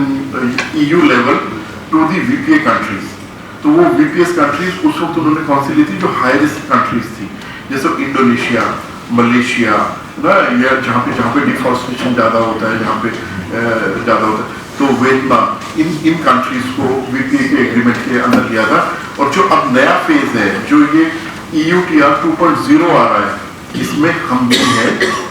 EU level to the VPA countries. तो वो वीपीएस कंट्रीज उस वक्त उन्होंने कौन सी ली थी, जो हाई रिस्क कंट्रीज थी, जैसे इंडोनेशिया, मलेशिया ना, या जहाँ पे डिफॉरेस्टेशन ज्यादा होता है, जहाँ पे ज्यादा होता है, तो वियतनाम, इन कंट्रीज को वीपीए के एग्रीमेंट के अंदर लिया था। और जो अब नया फेज है, जो ये EUTR 2.0 आ रहा है, इसमें हम भी है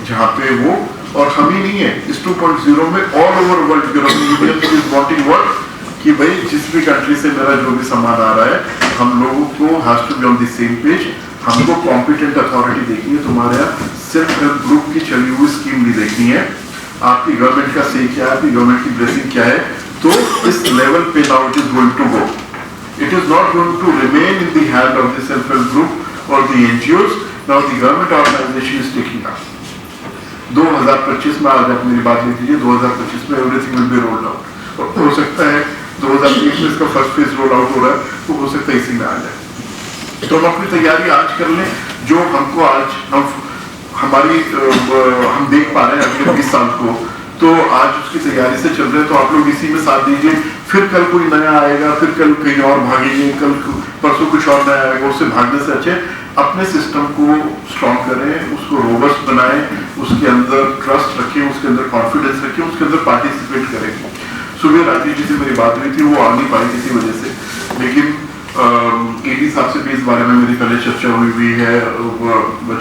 जहाँ पे वो, और हम ही नहीं है, इस 2.0 में all over world European union is wanting what, कि भाई जिस भी कंट्री से मेरा जो भी सामान आ रहा है, हम लोगों को has to be on the same page. हमको कॉम्पिटेंट अथॉरिटी देखनी है, तुम्हारे यहाँ सेल्फ हेल्प ग्रुप की चली हुई स्कीम नहीं देखनी है, आपकी गवर्नमेंट का से क्या है, आपकी गवर्नमेंट की ब्लेसिंग क्या है। तो इस लेवल पे now it is going to go, it is not going to remain in the hand of the self help group और the NGOs, now the government organisation is taking up. 2025 में, आज आप मेरी बात लिख लीजिए, 2025 में everything will be rolled out, और हो सकता है 2023 में इसका फर्स्ट फेज रोल आउट हो रहा है, तो हो सकता है इसी में आ जाए। तो हम अपनी तैयारी आज कर लें, जो हमको आज हम देख पा रहे हैं अगले 20 साल को, तो आज उसकी तैयारी से चल रहे हैं। तो आप लोग इसी में साथ दीजिए, फिर कल कोई नया आएगा, फिर कल कहीं और भागेंगे, कल परसों कुछ और नया आएगा, उससे भागने से अच्छे अपने सिस्टम को स्ट्रॉन्ग करें, उसको रोबस्ट बनाएं, उसके अंदर ट्रस्ट रखें, उसके अंदर कॉन्फिडेंस रखें, उसके अंदर पार्टिसिपेट करें। सुबह राजीव जी से मेरी बात हुई थी, वो आ नहीं पाई किसी वजह से, लेकिन एडी साहब से भी इस बारे में मेरी पहले चर्चा हुई है,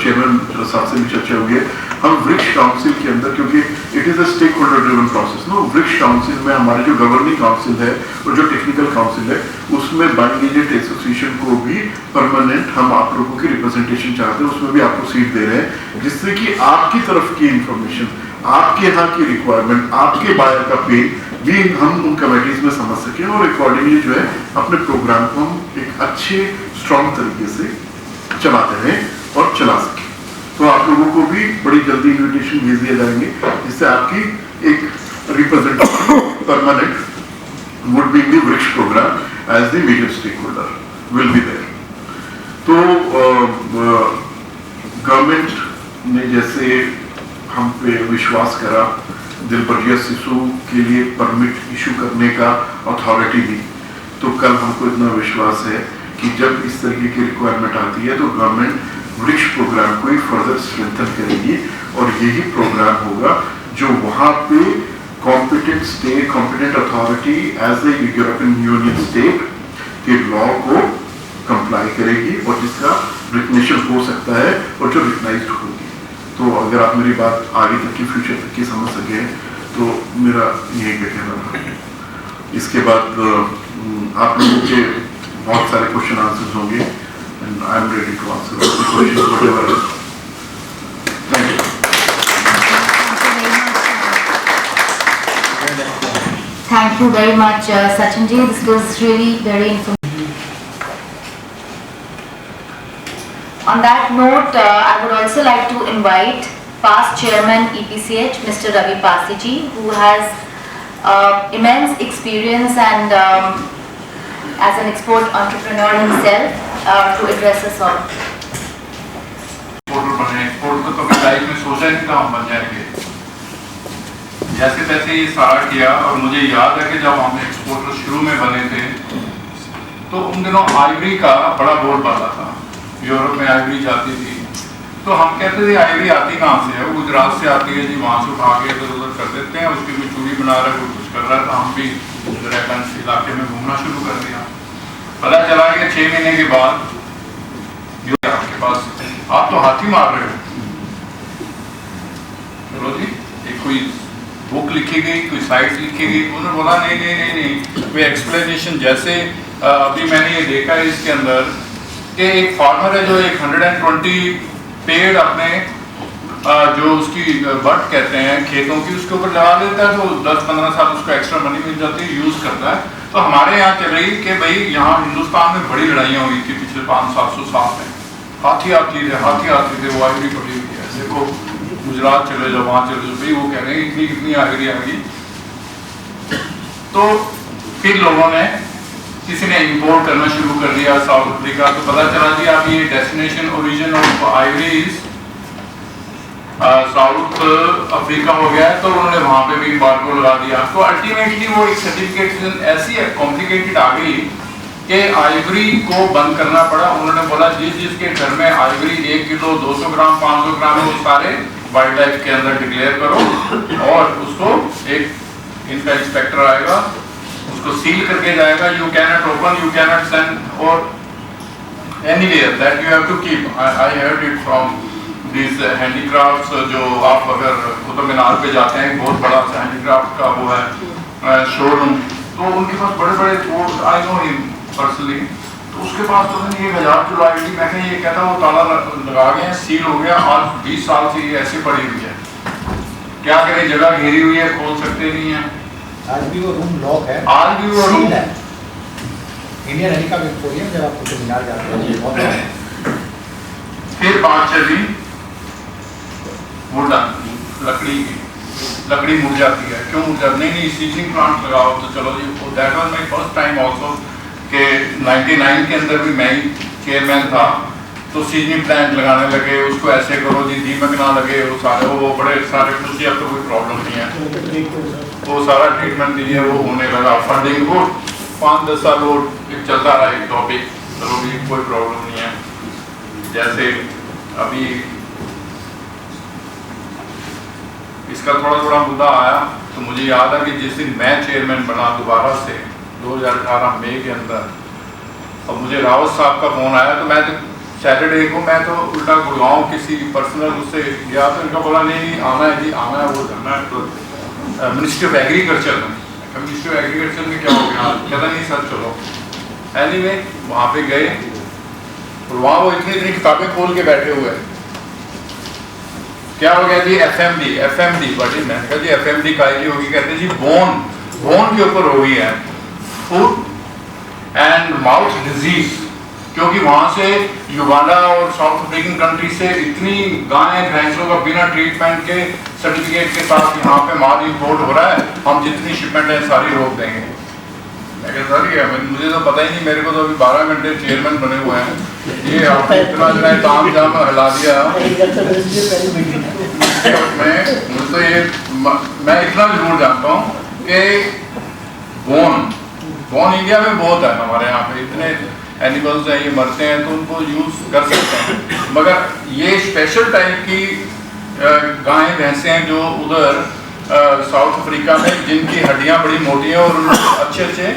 चेयरमैन साहब से भी चर्चा हुई है। हम वृक्ष काउंसिल के अंदर, क्योंकि it is a stake holder driven process no, Vriksh council में हमारे जो गवर्निंग काउंसिल है और जो टेक्निकल काउंसिल है उसमें बाइंगेजेड एसोसिएशन को भी परमानेंट हम आप लोगों की रिप्रेजेंटेशन चाहते हैं, उसमें भी आपको सीट दे रहे हैं, जिससे कि आपकी तरफ की इंफॉर्मेशन, आपके यहाँ की रिक्वायरमेंट, आपके बायर का पे भी हम उन कमेटीज में समझ सकें और अकॉर्डिंगली जो है अपने प्रोग्राम को हम एक अच्छे स्ट्रॉन्ग तरीके से चलाते रहें और चला सकें। तो आप लोगों को भी बड़ी जल्दी इन्विटेशन भेज दिए जाएंगे, जिससे आपकी एक representative permanent would be in the Vriksh programme as the major stake holder will be there. तो गवर्नमेंट ने जैसे हम पे विश्वास करा, दिलबर्जिया शिशु के लिए परमिट इशू करने का अथॉरिटी दी, तो कल हमको इतना विश्वास है कि जब इस तरीके की रिक्वायरमेंट आती है तो गवर्नमेंट वृक्ष प्रोग्राम को ही फर्दर स्ट्रेंथन करेगी और यही प्रोग्राम होगा जो वहां पे competent state, competent authority as a European Union state के लॉ को कंप्लाई करेगी और जिसका रिकग्निशन हो सकता है और जो रिकग्नाइज्ड होगी। तो अगर आप मेरी बात आगे तक की, फ्यूचर तक की समझ सके तो मेरा यही कहना था। इसके बाद आप लोगों के बहुत सारे क्वेश्चन आंसर्स होंगे and I am ready to answer the questions whatever. Thank you. Thank you very much, Sachin ji. This was really very informative. On that note, I would also like to invite past chairman EPCH, Mr. Ravi Pasi ji, who has immense experience and as an export entrepreneur himself, to address us all. Exporter बने, export तो कभी life में सोचा नहीं था हम बन जाएंगे। जैसे तैसे ये सारा किया और मुझे याद है कि जब हम एक्सपोर्टर शुरू में बने थे तो उन दिनों आइवरी का बड़ा बोलबाला था, यूरोप में आइवरी जाती थी, तो हम कहते थे आइवरी आती कहाँ से है, वो गुजरात से आती है जी, वहाँ से उठा के इधर उधर कर देते हैं, उसकी कोई चूड़ी बना रहा है, कोई कुछ कर रहा है, तो हम भी गुजरात इलाके में घूमना शुरू कर दिया। पता चला कि 6 महीने के बाद आपके पास आप तो हाथी मार रहे हो, चलो जी एक कोई बुक लिखी गई, कोई साइट्स लिखी गई, उन्होंने बोला नहीं नहीं नहीं नहीं कोई एक्सप्लेनेशन। जैसे अभी मैंने ये देखा है इसके अंदर कि एक फार्मर है जो 120 पेड़ अपने जो उसकी बट कहते हैं खेतों की, उसके ऊपर लगा देता है, तो 10-15 साल उसको एक्स्ट्रा मनी मिल जाती है, यूज करता है। तो हमारे यहाँ चल रही कि भाई यहाँ हिंदुस्तान में बड़ी लड़ाइयाँ हुई थी पिछले 500-700 साल में, हाथी आती थे, वो आइवरी पड़ी हुई है, देखो गुजरात चले जाओ, वहाँ चले जाओ, भाई वो कह रहे हैं इतनी आइवरी आ गई। तो फिर लोगों ने, किसी ने इंपोर्ट करना शुरू कर दिया साउथ अफ्रीका, तो पता चला जी अब ये destination origin of ivories South Africa हो गया है, तो उन्होंने वहाँ पे भी एम्बार्गो लगा दिया। तो अल्टीमेटली वो एक सर्टिफिकेट ऐसी कॉम्प्लिकेटेड आ गई कि आइवरी को बंद करना पड़ा। उन्होंने बोला जिसके घर में आइवरी 1 किलो 200 ग्राम 500 ग्राम है वो सारे वाइल्ड लाइफ के अंदर डिक्लेयर करो और उसको एक इनका इंस्पेक्टर आएगा, उसको सील करके जाएगा, you can not open, you can not send और anywhere that you have to keep. I heard it from this handicrafts, जो आप अगर कुतुब मीनार पे जाते हैं, बहुत बड़ा सा हैंडीक्राफ्ट का वो है शोरूम, तो उनके पास बड़े बड़े वो, आई नो हिम पर्सनली, तो उसके पास तो 1000 किलो आइवरी, मैं ये कहता वो ताला लगा गए, सील हो गया, आज 20 साल से ये ऐसे पड़ी हुई है, क्या करें, जगह घेरी हुई है, खोल सकते नहीं है, आज भी वो रूम लॉक है, आज भी वो रूम है। इंडियन एरिका विक्टोरिया जब आप कुतुब मीनार जाते हैं बहुत है। फिर बात चली वुडन, लकड़ी मुड़ जाती है, क्यों मुड़ जाती? नहीं सीजनिंग प्लांट लगाओ, तो चलो जी, that was my first time also के 99 के अंदर भी मैं ही चेयरमैन था, तो सीजनिंग प्लांट लगाने लगे, उसको ऐसे करो जी दीमक ना लगे, वो सारे वो बड़े सारे कुछ, अब तो कोई प्रॉब्लम नहीं है, वो सारा ट्रीटमेंट दीजिए, वो होने लगा, फंडिंग वो 5-10 साल वो चलता रहा एक टॉपिक, चलो भी कोई प्रॉब्लम नहीं है। जैसे अभी इसका थोड़ा मुद्दा आया, तो मुझे याद है कि जिस दिन मैं चेयरमैन बना दोबारा से 2018 मई के अंदर, अब मुझे रावत साहब का फ़ोन आया तो मैं तो सैटरडे को मैं तो उल्टा गुड़गांव किसी पर्सनल उससे गया तो इनका बोला नहीं आना है जी, आना है, वो करना है। तो मिनिस्ट्री ऑफ एग्रीकल्चर में, मिनिस्ट्री ऑफ एग्रीकल्चर में क्या हो गया, कहता नहीं सर चलो। एनीवे वहाँ पे गए और वहाँ वो इतनी किताबें खोल के बैठे हुए हैं। क्या हो गया जी, एफएमडी बड़ी, मैंने कहा जी एफएमडी का ही होगी, कहते जी बोन के ऊपर हो गई है, फूड एंड माउथ डिजीज, क्योंकि वहां से युगांडा और साउथ अफ्रीकन कंट्री से इतनी गायें भैंसों का बिना ट्रीटमेंट के सर्टिफिकेट के साथ यहाँ पे माल इंपोर्ट हो रहा है, हम जितनी शिपमेंट है सारी रोक देंगे। मैं कहता सर ये मुझे तो पता ही नहीं, मेरे को तो अभी 12 घंटे चेयरमैन बने हुए हैं, ये आपने इतना ताम जाम हिला दिया। मुझे तो ये मैं इतना जरूर जानता हूँ कि बोन इंडिया में बहुत है, हमारे यहाँ पे इतने एनिमल्स हैं, ये मरते हैं तो उनको यूज कर सकते हैं, मगर ये स्पेशल टाइप की गायें भैंसें हैं जो उधर साउथ अफ्रीका में जिनकी हड्डियां बड़ी मोटी हैं और उनसे अच्छे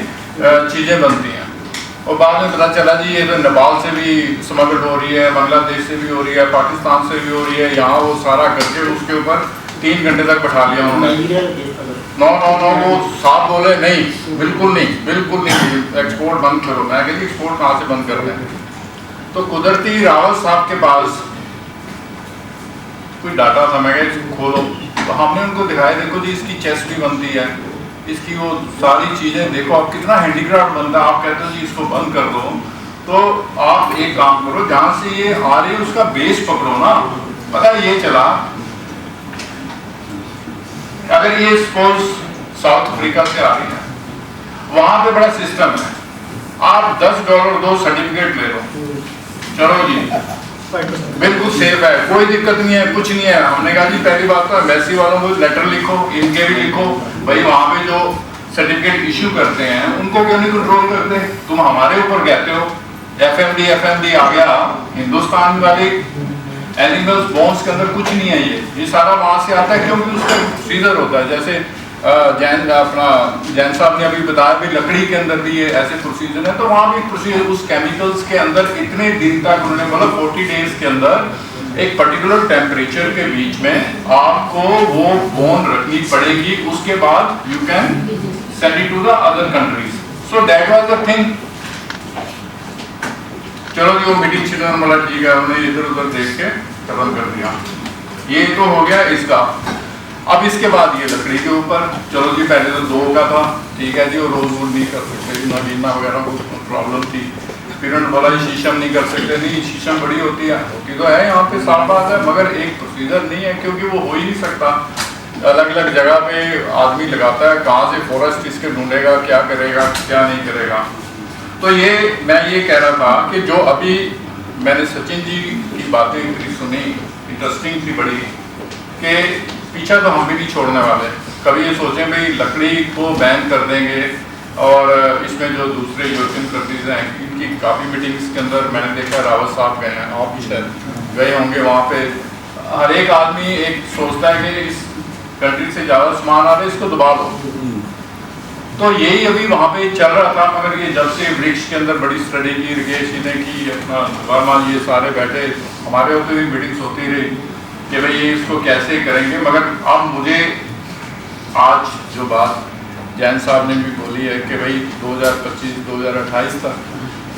चीज़ें बनती हैं। और बाद में पता चला जी ये तो नेपाल से भी स्मगल हो रही है, बांग्लादेश से भी हो रही है, पाकिस्तान से भी हो रही है, यहाँ वो सारा करके उसके ऊपर 3 घंटे तक बैठा लिया उन्होंने। नो वो साहब बोले नहीं, बिल्कुल नहीं, एक्सपोर्ट बंद करो। मैं कहती एक्सपोर्ट कहाँ से बंद कर दें? तो कुदरती रावत साहब के पास कोई डाटा था, मैं कहा खोलो, तो हमने उनको दिखाया, देखो जी इसकी चेस्ट भी बनती है, इसकी वो सारी चीज़ें देखो, आप कितना हैंडीक्राफ्ट बनता है, आप कहते हो जी इसको बंद कर दो, तो आप एक काम करो, जहाँ से ये आ रही है उसका बेस पकड़ो ना। पता है ये चला, अगर ये सपोज साउथ अफ्रीका से आ रही है, वहां पे बड़ा सिस्टम है, आप $10 दो सर्टिफिकेट ले लो, चलो जी बिल्कुल सेफ है, कोई दिक्कत नहीं है, कुछ नहीं है। हमने कहा जी पहली बात तो एम्बेसी वालों को लेटर लिखो, इनके भी लिखो, भाई वहां पे जो सर्टिफिकेट इश्यू करते हैं उनको क्यों नहीं कंट्रोल करते, तुम हमारे ऊपर कहते हो। एफएमडी आ गया, हिंदुस्तान वाले एनिमल्स बोन्स के अंदर कुछ नहीं है, ये सारा वहां से आता है, क्योंकि उसका प्रोसीजर होता है। जैसे जैन साहब ने अभी बताया भी लकड़ी के अंदर भी ये ऐसे प्रोसीजर है, तो वहाँ भी प्रोसीजर उस केमिकल्स के अंदर इतने दिन तक उन्होंने बोला 40 डेज के अंदर एक पर्टिकुलर टेम्परेचर के बीच में आपको वो बोन रखनी पड़ेगी, उसके बाद you can send it to the other countries. So that was the thing. चलो जी वो मीटिंग शिटिंग वाला ठीक है, उन्होंने इधर उधर देख के खत्म कर दिया। ये तो हो गया इसका। अब इसके बाद ये लकड़ी के ऊपर, चलो जी पहले तो 2 का था, ठीक है जी, वो रोज वूड नहीं कर सकते, नगीना वगैरह को प्रॉब्लम थी। फिर उन्होंने बोला शीशम नहीं कर सकते, नहीं शीशम बड़ी होती है, होती तो है यहाँ पे साफ बात है, मगर एक प्रोसीजर नहीं है, क्योंकि वो हो ही नहीं सकता। अलग अलग जगह पे आदमी लगाता है, कहाँ से फॉरेस्ट इसके ढूंढेगा, क्या करेगा क्या नहीं करेगा। तो ये मैं ये कह रहा था कि जो अभी मैंने सचिन जी की बातें इतनी सुनी, इंटरेस्टिंग थी बड़ी, कि पीछा तो हम भी नहीं छोड़ने वाले। कभी ये सोचें भाई लकड़ी को बैन कर देंगे, और इसमें जो दूसरे यूरोपियन कंट्रीज हैं इनकी काफ़ी मीटिंग्स के अंदर मैंने देखा, रावत साहब गए हैं, आप भी शायद गए होंगे। वहाँ पे हर एक आदमी एक सोचता है कि इस कंट्री से ज़्यादा सामान आ रहा है, इसको दबा दो। तो यही अभी वहाँ पे चल रहा था, मगर ये जब से ब्रिक्स के अंदर बड़ी स्टडी की, रिकेश जी ने की, अपना वर्मा ये सारे बैठे, हमारे होते हुए मीटिंग्स होती रही कि भाई ये इसको कैसे करेंगे। मगर अब मुझे आज जो बात जैन साहब ने भी बोली है कि भाई 2025-2028 तक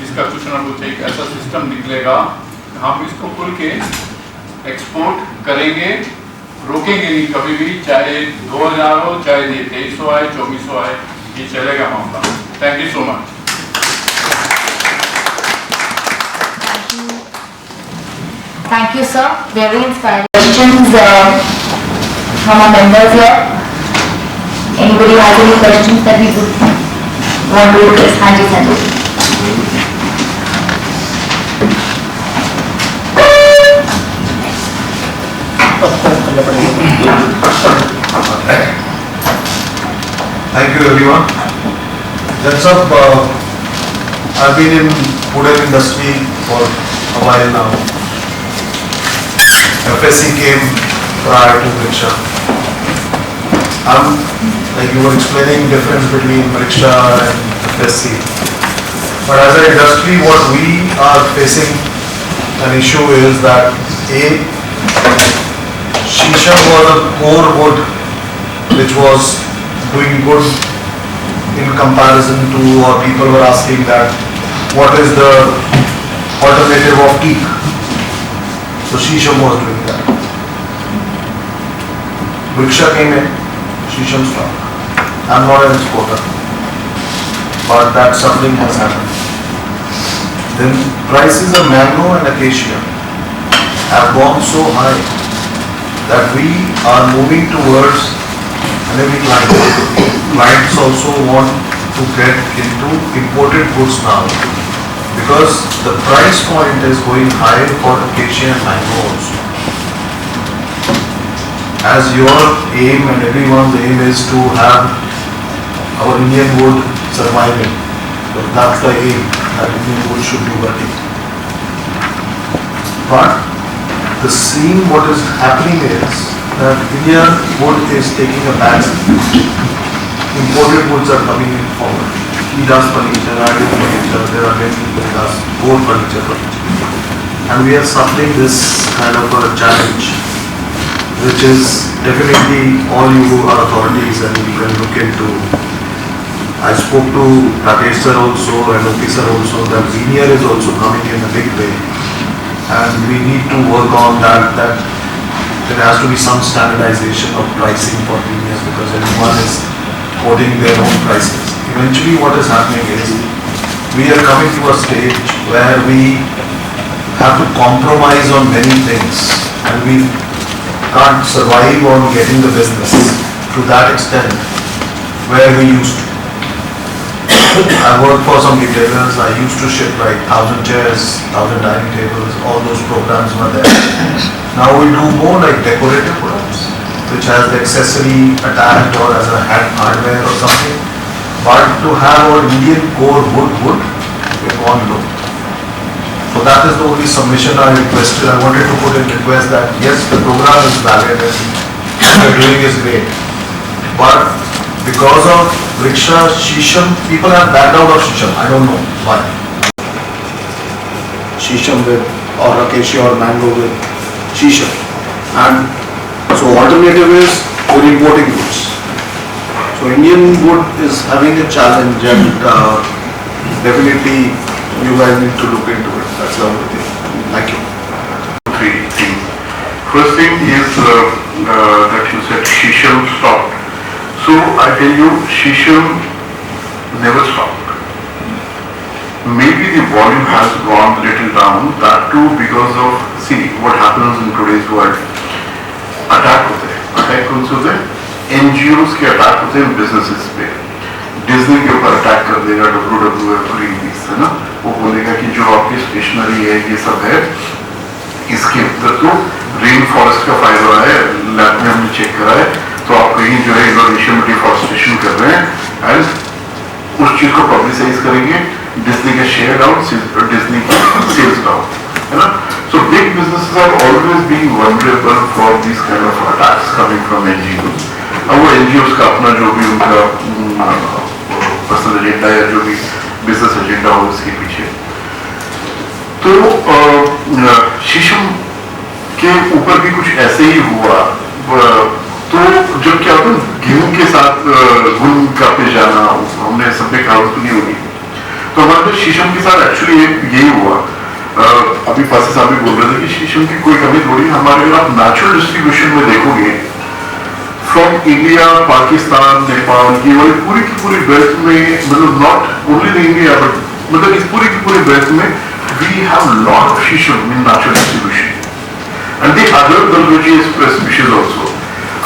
इसका कुछ ना कुछ एक ऐसा सिस्टम निकलेगा, हम इसको खुल के एक्सपोर्ट करेंगे, रोकेंगे नहीं कभी भी, चाहे 2000 हो, चाहे 2300 आए, 2400 आए, ये चलेगा मामला। Thank you so much. Thank you, sir. Very inspiring questions from our members here. Anybody has any questions that we would want to address? Hanji Sandu. Thank you everyone. That's up. I've been in food industry for a while now. FSC came prior to Vriksha. Like you were explaining difference between Vriksha and FSC. But as an industry, what we are facing an issue is that Shisha was a core wood which was doing good in comparison to, or people were asking that what is the alternative of teak. So Shisha was doing that. Vriksha came in, Shisham stopped. I'm not an exporter, but that something has happened. Then prices of mango and acacia have gone so high that we are moving towards anemic lines. Clients also want to get into imported goods now because the price point is going high for acacia and mango also. As your aim and everyone's aim is to have our Indian wood surviving, but that's the aim, that Indian wood should be working. But the scene, what is happening is that Indian wood is taking a back seat. Imported woods are coming in forward. He does furniture, I do furniture, there are many people who does more furniture. And we are suffering this kind of a challenge, which is definitely all you are authorities and you can look into. I spoke to Rakesh sir also and Oki sir also that veneer is also coming in a big way. And we need to work on that there has to be some standardization of pricing for veneers because everyone is quoting their own prices. Eventually what is happening is we are coming to a stage where we have to compromise on many things and we can't survive on getting the business to that extent where we used to. I worked for some retailers, I used to ship like 1,000 chairs, 1,000 dining tables, all those programs were there. Now we do more like decorative products, which has the accessory attached or as a hardware or something. But to have our Indian core wood, we've gone low. So that is the only submission I requested. I wanted to put in request that yes, the program is valid and what we're doing is great. But because of Vriksha, Shisham, people have backed out of Shisham. I don't know why. Shisham with or acacia or mango with Shisham. And so alternative is we're importing goods. So Indian wood is having a challenge and definitely you guys need to look into it. That's the only thing. Thank you. Three things. First thing is that you said Shisham stopped. So I tell you, Shisham never stopped. Maybe the volume has gone a little down, that too because of, see what happens in today's world. Attack कौन से होते हैं? NGOs के attack होते हैं businesses पे. Disney के ऊपर attack कर देगा WWF Greenpeace, है ना? वो बोलेगा कि जो आपकी स्टेशनरी है ये सब है, इसके अंदर तो रेन फॉरेस्ट का फायदा है, लैब में हमने चेक करा है, तो आप कहीं जो है इंडोनेशिया में डिफॉरेस्टेशन कर रहे हैं एंड उस चीज को पब्लिसाइज करेंगे, डिज्नी का शेयर डाउन, डिज्नी की सेल्स डाउन, है ना? So big businesses are always being vulnerable for this kind of attacks coming from NGOs. अब वो एनजीओस का अपना जो भी उनका पर्सनल एजेंडा या जो भी बिजनेस एजेंडा हो उसके पीछे. तो शीशम के ऊपर भी कुछ ऐसे ही हुआ. तो जब क्या होता है गेहूं के साथ गुण का पे जाना, हमने सब में कहावत सुनी होगी. तो हमारे पास शीशम के साथ एक्चुअली यही हुआ. अभी फासी साहब भी बोल रहे थे कि शीशम की कोई कमी थोड़ी. हमारे अगर आप नेचुरल डिस्ट्रीब्यूशन में देखोगे फ्रॉम इंडिया, पाकिस्तान, नेपाल, ये वाली पूरी की पूरी बेल्ट में, मतलब not only the India but मतलब इस पूरी की पूरी बेल्ट में we have lot of shisham in natural distribution and the other dalbergia species also.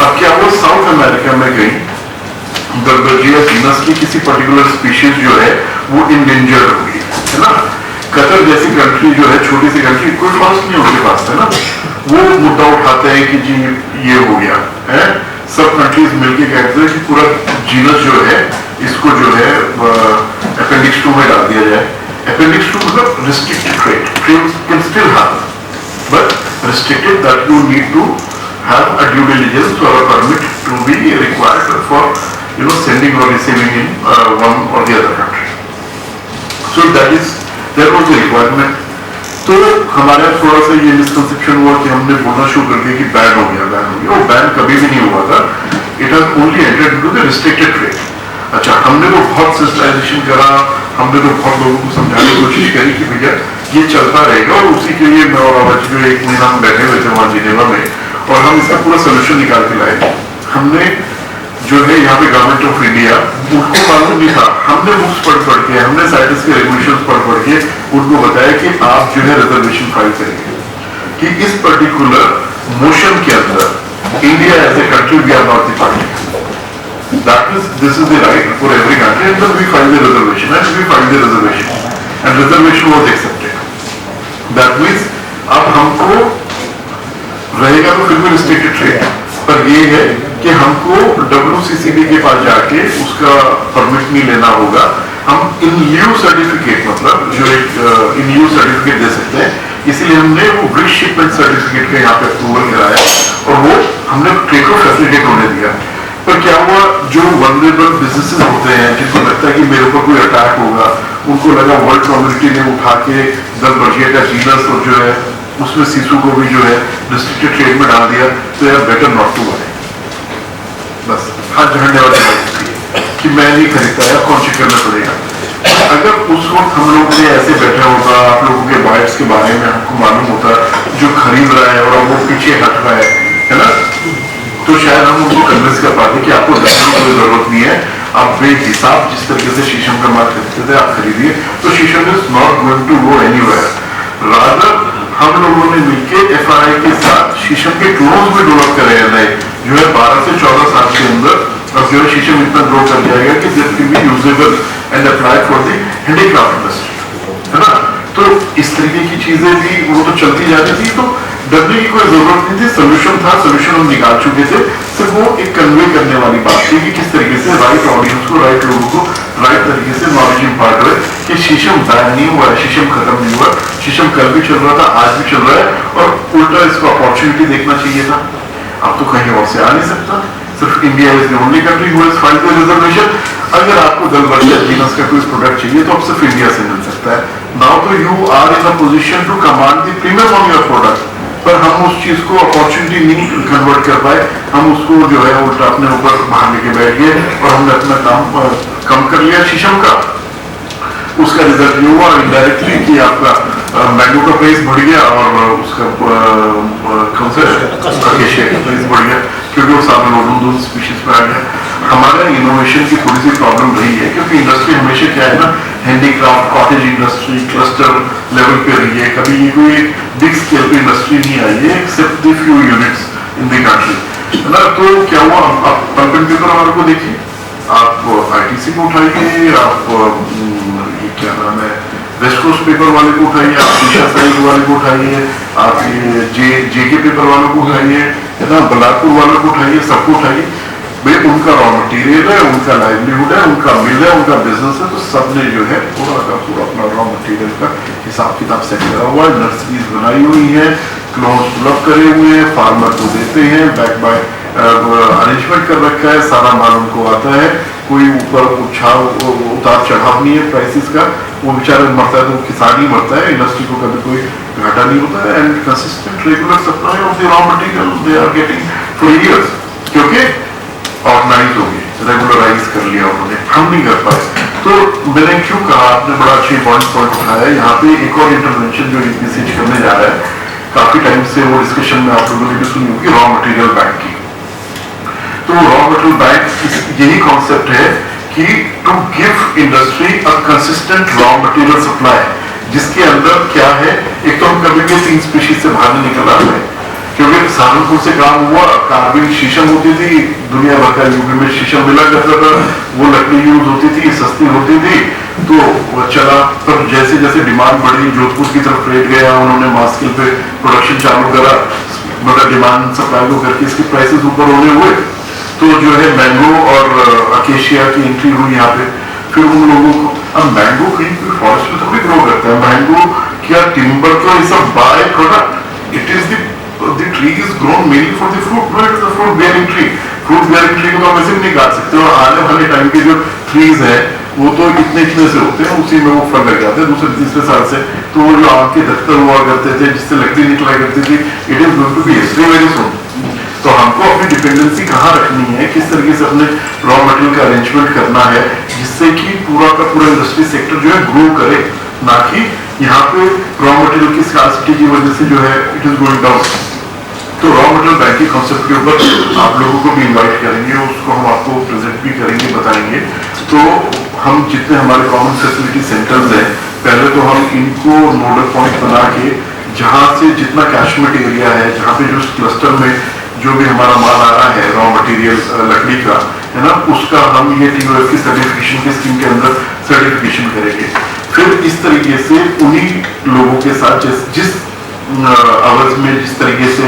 अब क्या वो साउथ अमेरिका में गई, दलगोजिया जीनस की किसी पर्टिकुलर स्पीशीज जो है वो इंडेंजर्ड हो गई, है ना? कतर जैसी कंट्री जो है, छोटी सी कंट्री, कोई फॉरेस्ट नहीं उनके पास, है ना? वो मुद्दा उठाते हैं कि जी ये हो गया है. सब कंट्रीज मिलके कहते हैं कि पूरा जीनस जो है इसको जो है अपेंडिक्स 2 में डाल दिया जाए. अपेंडिक्स 2 मतलब restricted trade. Trade can still happen but restricted, that you need to have a due diligence or a permit to be required for sending or receiving in one or the other country. So that was the requirement. तो हमारे थोड़ा सा ये misconception हुआ कि हमने बोलना शुरू कर दिया कि बैन हो गया, वो बैन कभी भी नहीं हुआ था। It has only entered into the restricted trade. अच्छा, हमने तो बहुत सेंसिटाइजेशन करा, हमने तो बहुत लोगों को समझाने की कोशिश करी कि भैया ये चलता रहेगा, और उसी के लिए मैं और आवाज जो 1 महीना हम बैठे हुए थे वहां जिनेवा में, और हम इसका पूरा सोल्यूशन निकाल के लाए। हमने जो है यहाँ पे गवर्नमेंट ऑफ इंडिया, उनको मालूम नहीं था, हमने बुक्स पढ़ के, हमने साइटिस्ट के रेगुलेशंस पढ़ के उनको बताया कि आप जो है रिजर्वेशन फाइल करेंगे कि इस पर्टिकुलर मोशन के अंदर India as a country we are not the party. That is, this is the right for every country, and then we filed the reservation, and reservation was accepted. That means अब हमको रहेगा तो फिर भी restricted trade, पर ये है कि हमको WCCB के पास जाके उसका परमिट नहीं लेना होगा। हम इन लीव सर्टिफिकेट, मतलब जो एक इन लीव सर्टिफिकेट दे सकते हैं, इसीलिए हमने वो ब्रिज शिपमेंट सर्टिफिकेट का यहाँ पे अप्रूवल कराया, और वो हमने ट्रेड को फैसिलिटेट होने दिया। पर क्या हुआ, जो वल्नरेबल बिजनेसेस होते हैं, जिनको लगता है कि मेरे ऊपर कोई अटैक होगा, उनको लगा वर्ल्ड कम्युनिटी ने उठा के दल बर्जिया का जीनस और जो है उसमें सीसू को भी जो है रिस्ट्रिक्टेड ट्रेड में डाल दिया, तो यार बेटर नॉट टू बाय। बस हाथ झड़ने वाली बात है कि मैं नहीं खरीदता, यार कौन सी करना पड़ेगा। अगर उस वक्त हम लोग ने ऐसे बैठा होता, आप लोगों के बाइट्स के बारे में हमको मालूम होता, जो खरीद रहा है और वो पीछे हट रहा है ना, तो शायद हम उनको कन्विंस कर पाते कि आपको डरने की कोई जरूरत नहीं है, आप बेहिसाब जिस तरीके से शीशम का माल खरीदते थे आप खरीदिए, तो sheesham is not going to go anywhere. Rather हम लोगों ने मिलकर FRI के साथ शीशम के क्लोन्स भी डेवलप करे हैं नए, जो है 12 से 14 साल के अंदर, और जो है शीशम इतना ग्रो कर जाएगा कि this can be usable and apply for the handicraft industry, है ना। तो इस तरीके की चीजें भी वो तो चलती जा रही थी, तो डरने की कोई जरूरत नहीं थी। सोल्यूशन था, सोल्यूशन हम निकाल चुके थे, सिर्फ वो एक कन्वे करने वाली बात थी कि किस तरीके से राइट ऑडियंस को, राइट लोगों को राइट तरीके से नॉलेज इम्पार्ट हुए कि शीशम बैन नहीं हुआ है, शीशम खत्म नहीं हुआ, शीशम कल भी चल रहा था, आज भी चल रहा है, और उल्टा इसको अपॉर्चुनिटी देखना चाहिए था। अब तो कहीं और से आ नहीं सकता, सिर्फ India is the only country who has filed the reservation. अगर आपको दल बर्जिया जीनस का कोई प्रोडक्ट चाहिए तो अब सिर्फ इंडिया से मिल सकता है। नाउ तो you are in a position to command the premium on your product, पर हम उस चीज को अपॉर्चुनिटी नहीं कन्वर्ट कर पाए, हम उसको जो है उल्टा अपने ऊपर बाहर लेके बैठ गए, और हमने अपना काम कम कर लिया शीशम का। उसका रिजल्ट ये हुआ इनडायरेक्टली कि आपका मैंगो का प्राइस बढ़ गया, और उसका कौन सा अकेशिया का प्राइस बढ़ गया, क्योंकि वो सामने दोनों स्पीशीज पे आ गया। हमारा इनोवेशन की थोड़ी सी प्रॉब्लम रही है, क्योंकि इंडस्ट्री हमेशा क्या है ना, handicraft cottage industry cluster level पे रही है, कभी ये कोई बिग स्केल पे इंडस्ट्री नहीं आई है except the few units in the country, है ना। तो क्या हुआ, आप पल्प एंड पेपर वालों को देखिए, आप ITC को उठाइए, आप ये क्या नाम है वेस्ट कोस्ट पेपर वाले को उठाइए, आप शीशा साइड वाले को उठाइए, आप ये JK पेपर वालों को उठाइए, है ना, बलापुर वालों को उठाइए, सबको उठाइए। भाई उनका रॉ मटेरियल है, उनका लाइवलीहुड है, उनका मिल है, उनका बिजनेस है, तो सबने जो है पूरा का पूरा अपना रॉ मटेरियल का हिसाब किताब सेट करा हुआ है, नर्सरीज बनाई हुई है, क्लोन्स डेवलप करे हुए हैं, फार्मर को देते हैं, बैक बाय अरेंजमेंट कर रखा है, सारा माल उनको आता है, कोई ऊपर उतार चढ़ाव नहीं है प्राइसेस का, वो बेचारा मरता है तो किसान ही मरता है, इंडस्ट्री को कभी कोई घाटा नहीं होता है, and consistent regular supply of the raw material they are getting for years, क्योंकि ऑर्गेनाइज हो गए, रेगुलराइज कर लिया उन्होंने, हम नहीं कर पाए। तो मैंने क्यों कहा, आपने बड़ा अच्छी पॉइंट उठाया। यहाँ पे एक और इंटरवेंशन जो EPCH करने जा रहा है, काफी टाइम से वो डिस्कशन में आप लोगों ने भी सुनी होगी, रॉ मटेरियल बैंक की। तो रॉ मटेरियल बैंक यही कॉन्सेप्ट है कि to give industry a consistent raw material supply, जिसके अंदर क्या है, एक तो हम कभी भी 3 स्पीशीज से बाहर नहीं निकल रहे हैं, क्योंकि सहारनपुर से काम हुआ, कार्बिन शीशम होती थी, दुनिया भर का यूपी में शीशम मिला करता था, वो लकड़ी यूज होती थी, सस्ती होती थी, तो वो चला। पर जैसे जैसे डिमांड बढ़ी, जोधपुर की तरफ रेट गया, उन्होंने मास स्केल पे प्रोडक्शन चालू करा, मतलब डिमांड सप्लाई को करके इसके प्राइसेस ऊपर होने हुए, तो जो है मैंगो और अकेशिया की एंट्री हुई यहाँ पे। फिर उन लोगों को, अब मैंगो कहीं कोई फॉरेस्ट में थोड़ी ग्रो करता है, मैंगो क्या टिम्बर का is a by product, it is the tree is grown mainly for the fruit, no, it is a fruit bearing tree. Fruit bearing tree को तो हम ऐसे भी नहीं काट सकते, और आने वाले टाइम के जो trees है वो तो इतने इतने से होते हैं, उसी में वो फल लग जाते हैं दूसरे तीसरे साल से। तो वो जो आम के दफ्तर हुआ करते थे जिससे लकड़ी निकला करती थी, it is going to be history very soon. तो हमको अपनी डिपेंडेंसी कहाँ रखनी है, किस तरीके से अपने रॉ मटेरियल का अरेंजमेंट करना है जिससे कि पूरा का पूरा इंडस्ट्री सेक्टर जो है ग्रो करे, ना कि यहाँ पे रॉ मटेरियल की स्कार्सिटी की वजह से जो है इट इज गोइंग डाउन। तो रॉ मटेरियल बैंकिंग कॉन्सेप्ट के ऊपर आप लोगों को भी इनवाइट करेंगे, उसको हम आपको प्रेजेंट भी करेंगे, बताएंगे। तो हम जितने हमारे कॉमन फैसिलिटी सेंटर्स हैं, पहले तो हम इनको नोडल पॉइंट बना के जहाँ से जितना कैशमेंट एरिया है, जहाँ पे जो क्लस्टर में जो भी हमारा माल आ रहा है रॉ मटेरियल लकड़ी का है ना, उसका हम ये TOF की सर्टिफिकेशन के स्कीम के अंदर सर्टिफिकेशन करेंगे। फिर इस तरीके से उन्हीं लोगों के साथ जिस आवर्स में जिस तरीके से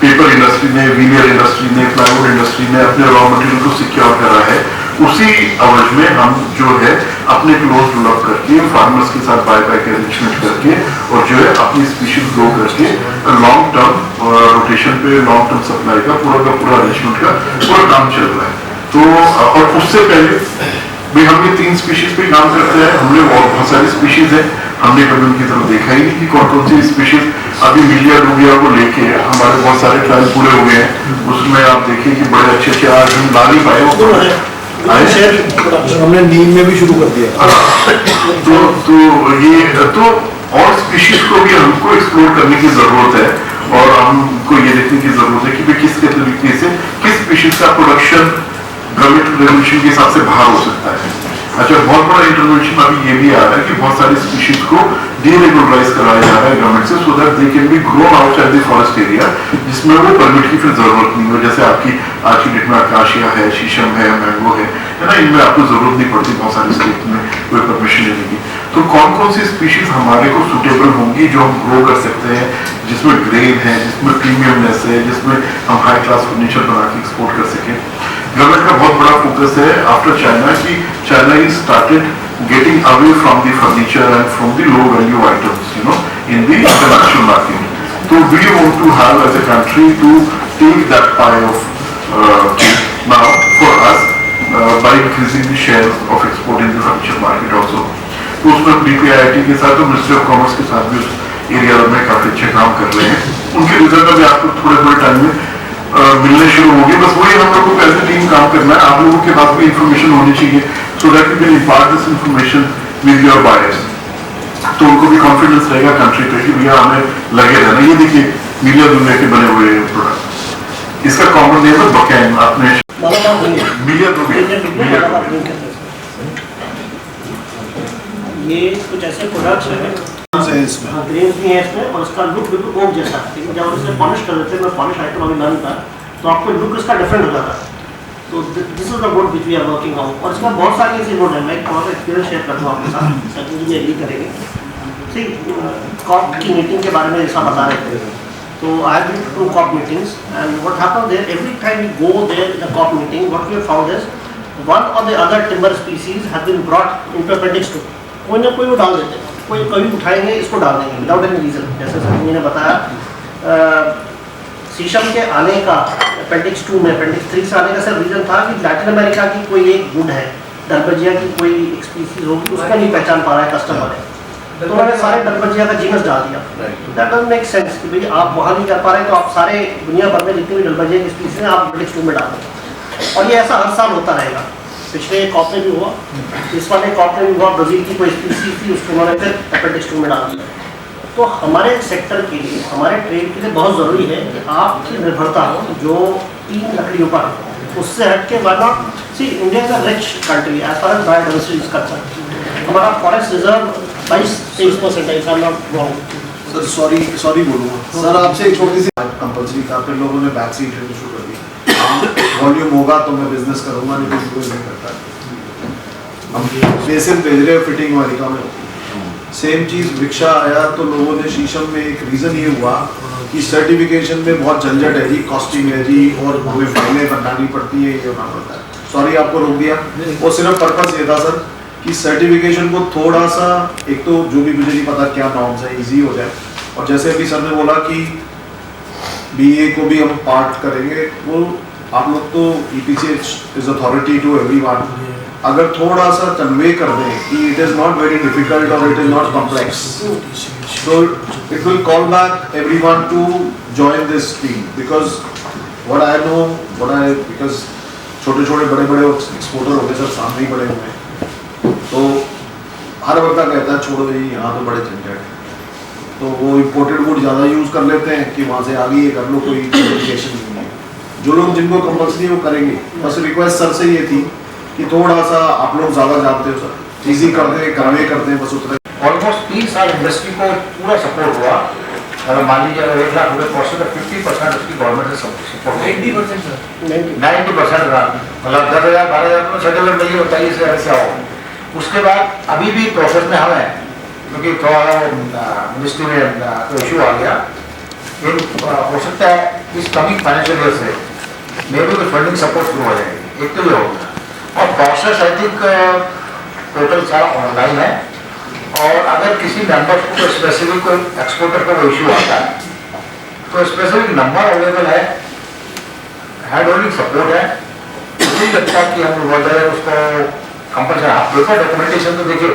पेपर इंडस्ट्री ने, वीनियर इंडस्ट्री ने, प्लाईवुड इंडस्ट्री ने अपने रॉ मटेरियल को सिक्योर करा है, उसी आवर्स में हम जो है अपने क्लोज डेवलप करके फार्मर्स के साथ बाय के अरेंजमेंट करके और जो है अपनी स्पीशीज ग्रो करके लॉन्ग टर्म रोटेशन पे लॉन्ग टर्म सप्लाई का पूरा अरेंजमेंट का पूरा काम चल रहा है। तो और उससे पहले भी हम ये 3 स्पीशीज पे काम करते हैं। हमने और बहुत सारी स्पीशीज है, हमने कभी उनकी तरफ देखा ही नहीं कि कौन कौन सी स्पीशीज। अभी मिलिया डूबिया को लेके हमारे बहुत सारे ट्रायल पूरे हुए हैं, उसमें आप देखिए कि बड़े अच्छे आज हम ला नहीं पाए हमने नीम में भी शुरू कर दिया। तो और स्पीशीज को भी हमको एक्सप्लोर करने की जरूरत है और हमको ये देखने की जरूरत है कि भाई किस तरीके से किस स्पीशीज का प्रोडक्शन गवर्नमेंट रेगुलेशन के हिसाब से बाहर हो सकता है। अच्छा, बहुत बड़ा इंटरवेंशन अभी ये भी आ रहा है कि बहुत सारी स्पीशीज को डीरेगुलराइज कराया जा रहा है गवर्नमेंट से, so that they can be grown outside the forest area, जिसमें वो परमिट की फिर जरूरत नहीं हो। जैसे आपकी आज की डेट में अकाशिया है, शीशम है, मैंगो है ना, इनमें आपको जरूरत नहीं पड़ती बहुत सारे स्टेट में कोई परमिशन लेने की। तो कौन कौन सी स्पीशीज हमारे को सुटेबल होंगी जो हम ग्रो कर सकते हैं, जिसमें ग्रेन है, जिसमें प्रीमियमनेस है, जिसमें हम हाई क्लास फर्नीचर बना के एक्सपोर्ट कर सकें। गवर्नमेंट का बहुत बड़ा फोकस है आफ्टर चाइना कि China is started getting away from the furniture and from the low value items in the international market. तो we want to have as a country to take that pie of now for us by increasing the share of export in the furniture market also. तो उसमें BPIIT के साथ और ministry of commerce के साथ भी उस एरिया में काफी अच्छे काम कर रहे हैं। उनके रिजल्ट अभी आपको थोड़े टाइम में मिलने शुरू होगी। बस वही हम लोगों को एज ए टीम काम करना है। आप लोगों के पास भी इंफॉर्मेशन होनी चाहिए so that you can impart this information with your buyers, तो उनको भी कॉन्फिडेंस रहेगा कंट्री पे कि भैया हमें लगे रहना। ये देखिए मिलिया दुनिया के बने हुए प्रोडक्ट, इसका कॉमन नेम है बकैन। आपने मिलिया दुनिया ये कुछ ऐसे प्रोडक्ट्स हैं, ग्रेन्स भी है इसमें और इसका लुक बिल्कुल ओक जैसा है, लेकिन जब इसे पॉलिश कर देते हैं, मैं पॉलिश आइटम अभी ला नहीं था, तो आपको लुक इसका डिफरेंट हो जाता है। तो this is the wood which we are working on. और इसमें बहुत सारी ऐसी वुड है, मैं थोड़ा एक्सपीरियंस शेयर करता हूँ आपके साथ, सचिन जी एग्री करेंगे। ठीक, कॉप की मीटिंग के बारे में ऐसा बता रहे थे, तो I have been to COP meetings and what happens there every time we go there in the COP meeting, what we have found is one or the other timber species have been brought into appendix 2। कोई ना कोई वो डाल देते हैं, कोई कभी उठाएंगे इसको डाल देंगे विदाउट एनी रीजन। जैसे सर ने बताया शीशम के आने का अपेंडिक्स 2 में, अपेंडिक्स 3 से आने का सर रीजन था कि लैटिन अमेरिका की कोई एक वुड है, डरबजिया की कोई एक स्पीसीज होगी, उसका नहीं पहचान पा रहा है कस्टमर है, तो उन्होंने सारे डरबजिया का जीनस डाल दिया। दैट डजंट मेक सेंस कि भाई आप वहाँ नहीं कर पा रहे तो आप सारे दुनिया भर में जितनी भी डरबजिया की स्पीसीज हैं आप अपेंडिक्स 2 में डाल दें। और ये ऐसा हर साल होता रहेगा। पिछले कॉप में भी हुआ, इस वाले कॉप में भी हुआ, ब्राज़ील की कोई स्पीसीज थी उसको उन्होंने फिर अपेंडिक्स 2 में डाल दिया। तो हमारे सेक्टर के लिए, हमारे ट्रेड के लिए बहुत ज़रूरी है कि आपकी निर्भरता जो 3 लकड़ियों पर उससे हट के वाला see India is a rich country as far as biodiversity is concerned. हमारा फॉरेस्ट रिजर्व 22-23% है, if I am not wrong. Sir sorry बोलूँगा सर, आपसे एक छोटी सी कंपल्सरी था, फिर लोगों ने बैक से इंटरव्यू शुरू कर दी। वॉल्यूम होगा तो मैं बिजनेस करूँगा, नहीं तो कोई नहीं करता। हम बेसिन भेज रहे फिटिंग वाली का में सेम चीज़ वृक्षा आया तो लोगों ने शीशम में एक रीज़न ये हुआ कि सर्टिफिकेशन में बहुत झंझट है जी, कॉस्टिंग है जी, और हमें फाइलें बनानी पड़ती है, ये होना पड़ता है। सॉरी आपको रोक दिया, वो सिर्फ पर्पस ये था सर कि सर्टिफिकेशन को थोड़ा सा, एक तो जो भी मुझे नहीं पता क्या नॉर्म्स है, ईजी हो जाए। और जैसे अभी सर ने बोला कि BA को भी हम पार्ट करेंगे, वो आप लोग तो EPCH is authority to everyone. अगर थोड़ा सा कन्वे कर दें कि it is not very difficult और it is not complex, so it will call back everyone to join this team, because what I know, because छोटे छोटे बड़े बड़े एक्सपोर्टर हो गए सर, सामने ही बड़े हुए हैं, तो हर बंदा कहता है छोड़ो ये यहाँ तो बड़े झंझट है, तो वो इम्पोर्टेड वुड ज़्यादा यूज़ कर लेते हैं कि वहाँ से आगे ये कर लो, कोई कम्युनिकेशन नहीं है। जो लोग जिनको कंपल्सरी वो करेंगे, बस रिक्वेस्ट सर से ये थी कि थोड़ा सा आप लोग ज़्यादा जानते हो सर, ईजी कर दें, कन्वे कर दें, बस उतना। ऑलमोस्ट 3 साल इंडस्ट्री को पूरा सपोर्ट हुआ। अगर मान लीजिए अगर 1 लाख रुपये कॉस्ट है तो 50% उसकी गवर्नमेंट से सपोर्ट, 90% सर, 90% मतलब 10,000 12,000 में सेटलमेंट नहीं होता है, इससे ऐसा हो। उसके बाद अभी भी प्रोसेस में हम हैं, क्योंकि थोड़ा मिनिस्ट्री में कोई इशू आ गया, हो सकता है इस कमिंग फाइनेंशियल ईयर से मे भी कोई फंडिंग सपोर्ट शुरू हो जाएगी, एक तो ये होगा। और प्रोसेस आई थिंक टोटल सारा ऑनलाइन है, और अगर किसी मेंबर को स्पेसिफिक कोई एक्सपोर्टर का कोई इशू आता है तो स्पेसिफिक नंबर अवेलेबल है, हैंड होल्डिंग सपोर्ट है, मुझे लगता है कि हम बहुत ज़्यादा उसको कंपल्सरी आप पेपर डॉक्यूमेंटेशन तो देखिए,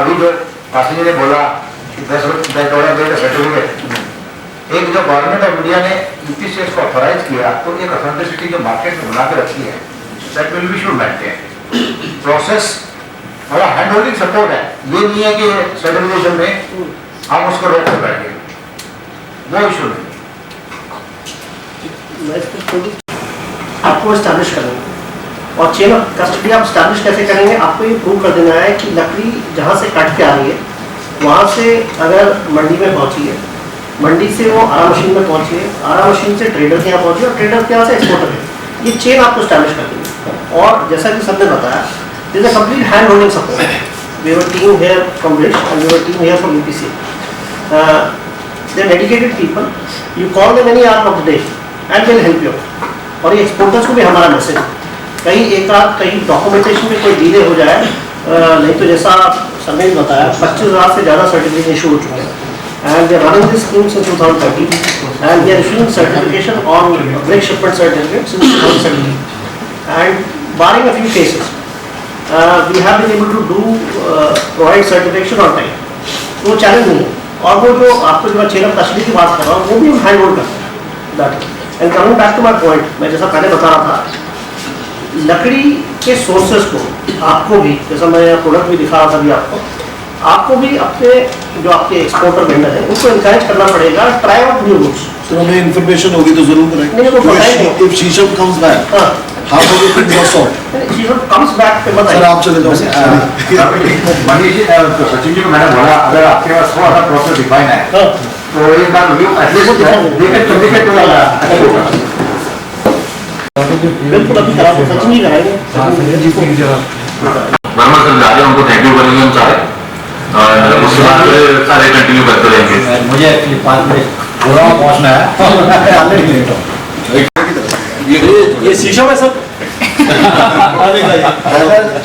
अभी जो पासी ने बोला कि $10 का सर्टिफिकेट, एक जो गवर्नमेंट ऑफ इंडिया ने यूपीसीएस को ऑथोराइज किया तो एक ऑथेंटिसिटी जो मार्केट में बना के रखी है, that will be should maintain process. हमारा हैंड होल्डिंग सपोर्ट है, ये नहीं है कि सर्टिफिकेशन में हम उसको रोक कर बैठे, वो इशू नहीं। आपको स्टैब्लिश करेंगे और चेन ऑफ कस्टडी आप स्टैब्लिश कैसे करेंगे, आपको ये प्रूव कर देना है कि लकड़ी जहाँ से कट के आ रही है वहाँ से अगर मंडी में पहुँची है, मंडी से वो आरा मशीन में पहुँची है, आरा मशीन से ट्रेडर के यहाँ पहुँची है और ट्रेडर के यहाँ से एक्सपोर्टर है, ये चेन आपको स्टैब्लिश कर देंगे। और जैसा कि सर ने बताया, there is a complete hand holding support. We have a team here from British and we have a team here from UPC. They are dedicated people. You call them any hour of the day and they will help you. और ये exporters को भी हमारा message, कहीं एक आध कहीं documentation में कोई डिले हो जाए, नहीं तो जैसा सर ने बताया 25,000 से ज़्यादा सर्टिफिकेट इशू हो चुके हैं and we are running this scheme since 2013 and we are issuing certification on break shipment certificate since 2017 and barring a few cases we have been able to do provide certification on time, तो challenge नहीं है। और वो जो आपको जो chain of custody की बात कर रहा हूँ वो भी हम हैंड होल्ड करते हैं। And coming back to my point, मैं जैसा पहले बता रहा था, लकड़ी के सोर्सेज को आपको भी, जैसा मैं प्रोडक्ट भी दिखा रहा था अभी आपको भी अपने जो आपके एक्सपोर्टर वेंडर हैं उनको इंकरेज करना पड़ेगा, ट्राई आउट न्यू रूट्स। तो हमें इन्फॉर्मेशन होगी तो जरूर करेंगे। नहीं तो बताएंगे। If sheesham comes back, how do we think your salt? Sheesham comes back पे बताइए। सर आप चले जाओ। मनीष जी, सचिन जी को मैंने बोला अगर आपके पास थोड़ा सा प्रोसेस डिफाइन है तो एक बार एटलीस्ट सर्टिफिकेट वाला अच्छा होगा। बिल्कुल अभी करा सचिन जी कराएंगे। वर्मा सर जा रहे हैं, उनको थैंक यू करेंगे हम सारे, और उसके बाद सारे कंटिन्यू करते रहेंगे। मुझे एक्चुअली 5 मिनट गोरा पहुंचना है, ऑलरेडी लेट हूँ। ये शीशम है सर।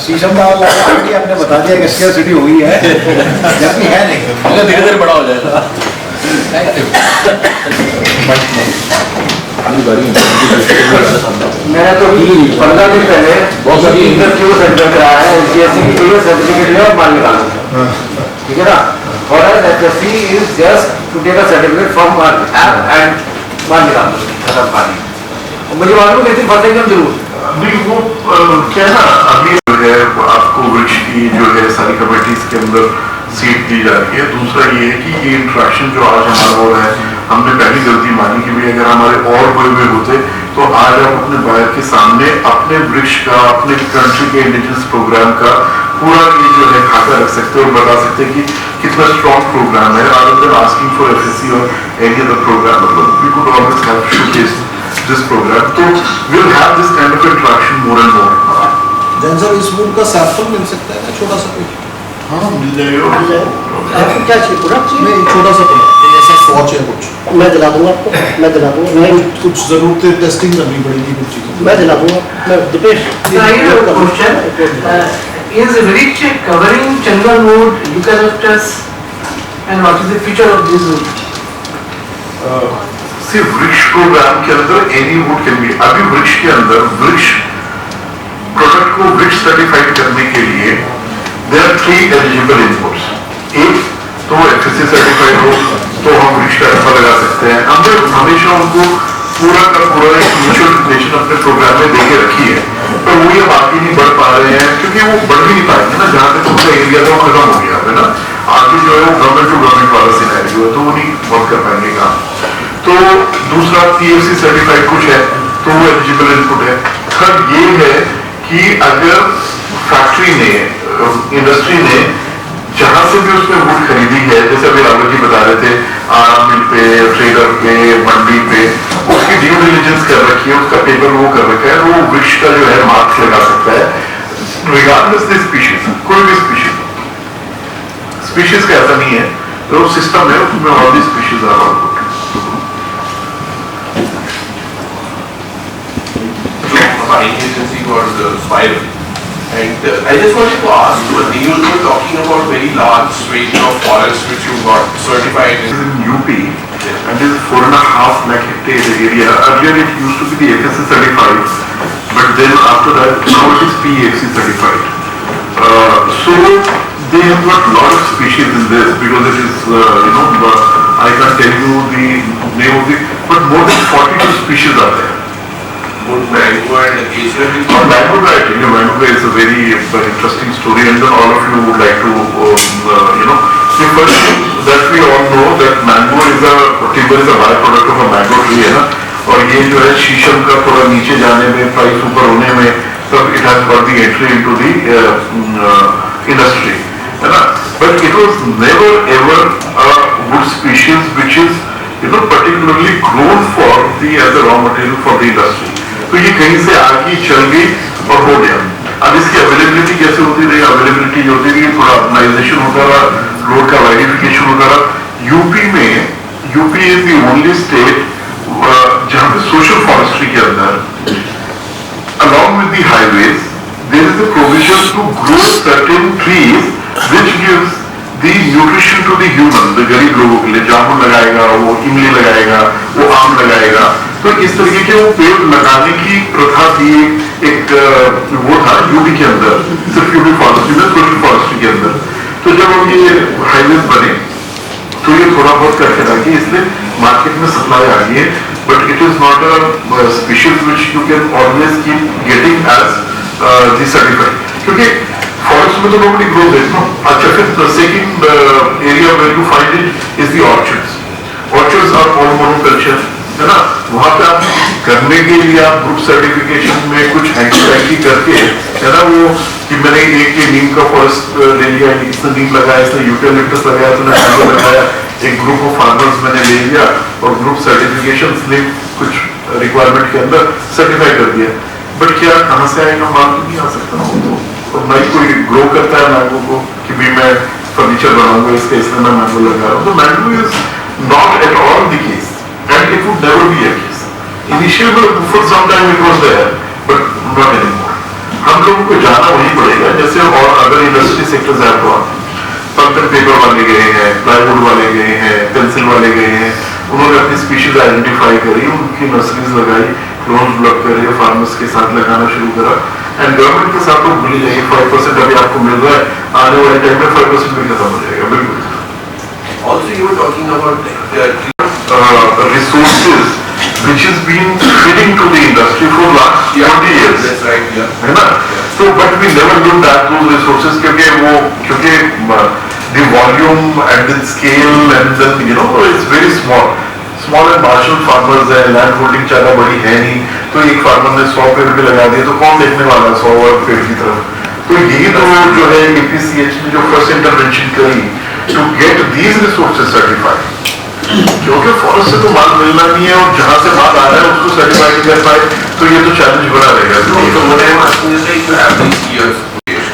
शीशम का ऑलरेडी आपने बता दिया कि स्केर्सिटी हो गई है, जबकि है नहीं, धीरे धीरे बड़ा हो जाएगा। मैंने तो 15 दिन पहले बहुत सारी इंटरव्यू सेंटर कराया है, एसजीएससी की पूरी सर्टिफिकेट लिया और मान निकाला, ठीक है ना। और SSC is just to take a certificate from app and मान निकालो खत्म पानी। मुझे मालूम है, लेकिन फर्स्ट एकदम जरूर अभी वो क्या है ना, अभी जो है आपको वृक्ष की जो है सारी कमेटीज के अंदर सीट दी जा रही है। दूसरा ये है कि ये इंट्रैक्शन जो आज हमारा हो रहा है, हमने पहली गलती मानी कि भाई अगर हमारे और कोई हुए होते तो आज आप अपने बाहर के सामने अपने वृक्ष का, अपने कंट्री के इंडिजिनस प्रोग्राम का पूरा ये जो है खाका रख सकते हैं और बता सकते हैं कि कितना स्ट्रॉन्ग प्रोग्राम है, rather than asking for FSC or any other program, मतलब we could always have showcase this program, तो we'll have this kind of interaction more and more। Then sir इस वुड का सैंपल मिल सकता है ना, छोटा सा कुछ? हाँ मिल जाएगा। आपको क्या चाहिए, प्रोडक्ट चाहिए? नहीं, छोटा सा प्रोडक्ट जैसा स्वॉच है कुछ, मैं दिला दूंगा आपको, मैं दिला दूंगा। नहीं कुछ जरूरत है, टेस्टिंग करनी पड़ेगी कुछ चीज़ें। मैं दिला दूंगा। मैं Dipesh is rich covering Changal wood, eucalyptus, and what is the feature of this wood? सिर्फ वृक्ष प्रोग्राम के अंदर एनी वुड कैन बी, अभी वृक्ष के अंदर वृक्ष प्रोडक्ट को ब्रिक्स सर्टिफाइड करने के लिए देयर आर 3 एलिजिबल इनपुट्स। एक तो FSC सर्टिफाइड हो तो हम ब्रिक्स का एफा लगा सकते हैं। हमने हमेशा उनको पूरा का पूरा एक म्यूचुअल रिलेशन अपने प्रोग्राम में देके रखी है, पर वो ये बाकी नहीं बढ़ पा रहे हैं क्योंकि वो बढ़ भी नहीं पाएंगे ना, जहाँ तक उनका एरिया तो खत्म हो गया है ना। आगे जो है वो गवर्नमेंट टू गवर्नमेंट वाला सिनेरियो है, तो वो नहीं वर्क कर पाएंगे काम। तो दूसरा PFC सर्टिफाइड कुछ है तो वो एलिजिबल इनपुट है। थर्ड ये है कि अगर फैक्ट्री ने इंडस्ट्री ने जहां से भी उसने वुड खरीदी है, जैसे अभी रावत जी बता रहे थे आराम मिल पे, ट्रेडर पे, मंडी पे, उसकी ड्यू डिलिजेंस कर रखी है, उसका पेपर वो कर रखा है, वो वृक्ष का जो है मार्क्स लगा सकता है रिगार्डलेस द स्पीशीज, कोई भी स्पीशीज का ऐसा नहीं है, तो सिस्टम है उसमें all the species are all good. Buying agency called Spiral. And I just wanted to ask you, you were talking about very large swathe of forest which you got certified in UP, and this is 4.5 lakh hectare area. Earlier it used to be the FSC certified, but then after that now it is PEFC certified. So they have got lot of species in this because it is I can't tell you the name of the, but more than 42 species are there. both mango and occasionally Mango, I tell you, mango is a very interesting story, and then all of you would like to the first thing that we all know that mango is a timber is a byproduct of a mango tree, है ना, और ये जो है शीशम का थोड़ा नीचे जाने में, प्राइस ऊपर होने में, तब it has got the entry into the industry, है ना, but it was never ever a wood species which is particularly grown for the as a raw material for the industry. तो ये कहीं से आगे चल गई और हो गया। अब इसकी अवेलेबिलिटी कैसे होती रही, अवेलेबिलिटी जो होती रही, थोड़ा ऑर्गेनाइजेशन होता रहा, रोड का वाइडिफिकेशन होता रहा। UP is the only state जहां पे सोशल फॉरेस्ट्री के अंदर along with the highways there is a provision to grow certain trees which gives the nutrition to the human, the गरीब लोगों के लिए। जामुन लगाएगा, वो इमली लगाएगा, वो आम लगाएगा, तो इस तरीके के वो पेड़ लगाने की प्रथा भी एक वो था यूपी के अंदर, सिर्फ यूपी फॉरेस्ट्री में, सोशल फॉरेस्ट्री के अंदर। तो जब हम ये हाईवेज बने तो ये थोड़ा बहुत करके लगे, इसलिए मार्केट में सप्लाई आ गई है, but it is not a species which you can always keep getting as the certified, क्योंकि फॉरेस्ट में तो नोबडी ग्रोज इट, नो। अच्छा, फिर second area where you find it is the orchards. Orchards are all monoculture, है ना, वहां पे आप करने के लिए आप ग्रुप सर्टिफिकेशन में कुछ हैंकी करके, है ना, वो कि मैंने एक नीम का फॉरेस्ट ले लिया, इसने नीम लगाया, इसने यूकेलिप्टस लगाया, इसने मैंगो लगाया, एक ग्रुप ऑफ फार्मर्स मैंने ले लिया और ग्रुप सर्टिफिकेशन स्लिप कुछ रिक्वायरमेंट के अंदर सर्टिफाई कर दिया। बट क्या कहाँ से आएगा माल, तो नहीं आ सकता ना, तो और नहीं कोई ग्रो करता है मैंगो को कि भी मैं फर्नीचर बनाऊंगा इसके, इसलिए मैं मैंगो लगा रहा हूँ। तो mango is not at all the case, and it would never be a case. Initially, for some time it was there, but not anymore. हम लोगों को जाना वहीं पड़ेगा, जैसे और अदर इंडस्ट्री सेक्टर्स हैं, तो पल्प एंड पेपर वाले गए हैं, प्लाईवुड वाले गए हैं, पेंसिल वाले गए हैं, उन्होंने अपनी स्पीशीज आइडेंटिफाई करी, उनकी नर्सरीज लगाई, क्लोन ब्लॉक करे, फार्मर्स के साथ लगाना शुरू करा, एंड गवर्नमेंट के साथ तो भूल जाइए, 5% अभी आपको मिल रहा है, आने वाले टाइम में 5% भी खत्म हो जाएगा, बिल्कुल। Also, you were talking about resources which has been feeding to the industry for last 20 years. That's right, yeah. है ना? So, but we never looked at those resources क्योंकि the volume and the scale and then it's very small. Small and marginal farmers है, land holding ज़्यादा बड़ी है नहीं, तो एक फार्मर ने 100 पेड़ भी लगा दिए तो कौन देखने वाला है 100 पेड़ की तरफ। तो यही तो जो है APCH ने जो फर्स्ट इंटरवेंशन करी to get these resources certified, क्योंकि फॉरेस्ट से तो माल मिलना नहीं है और जहां से माल आ रहा है उसको सर्टिफाइड नहीं कर पाए, तो ये तो चैलेंज बना रहेगा।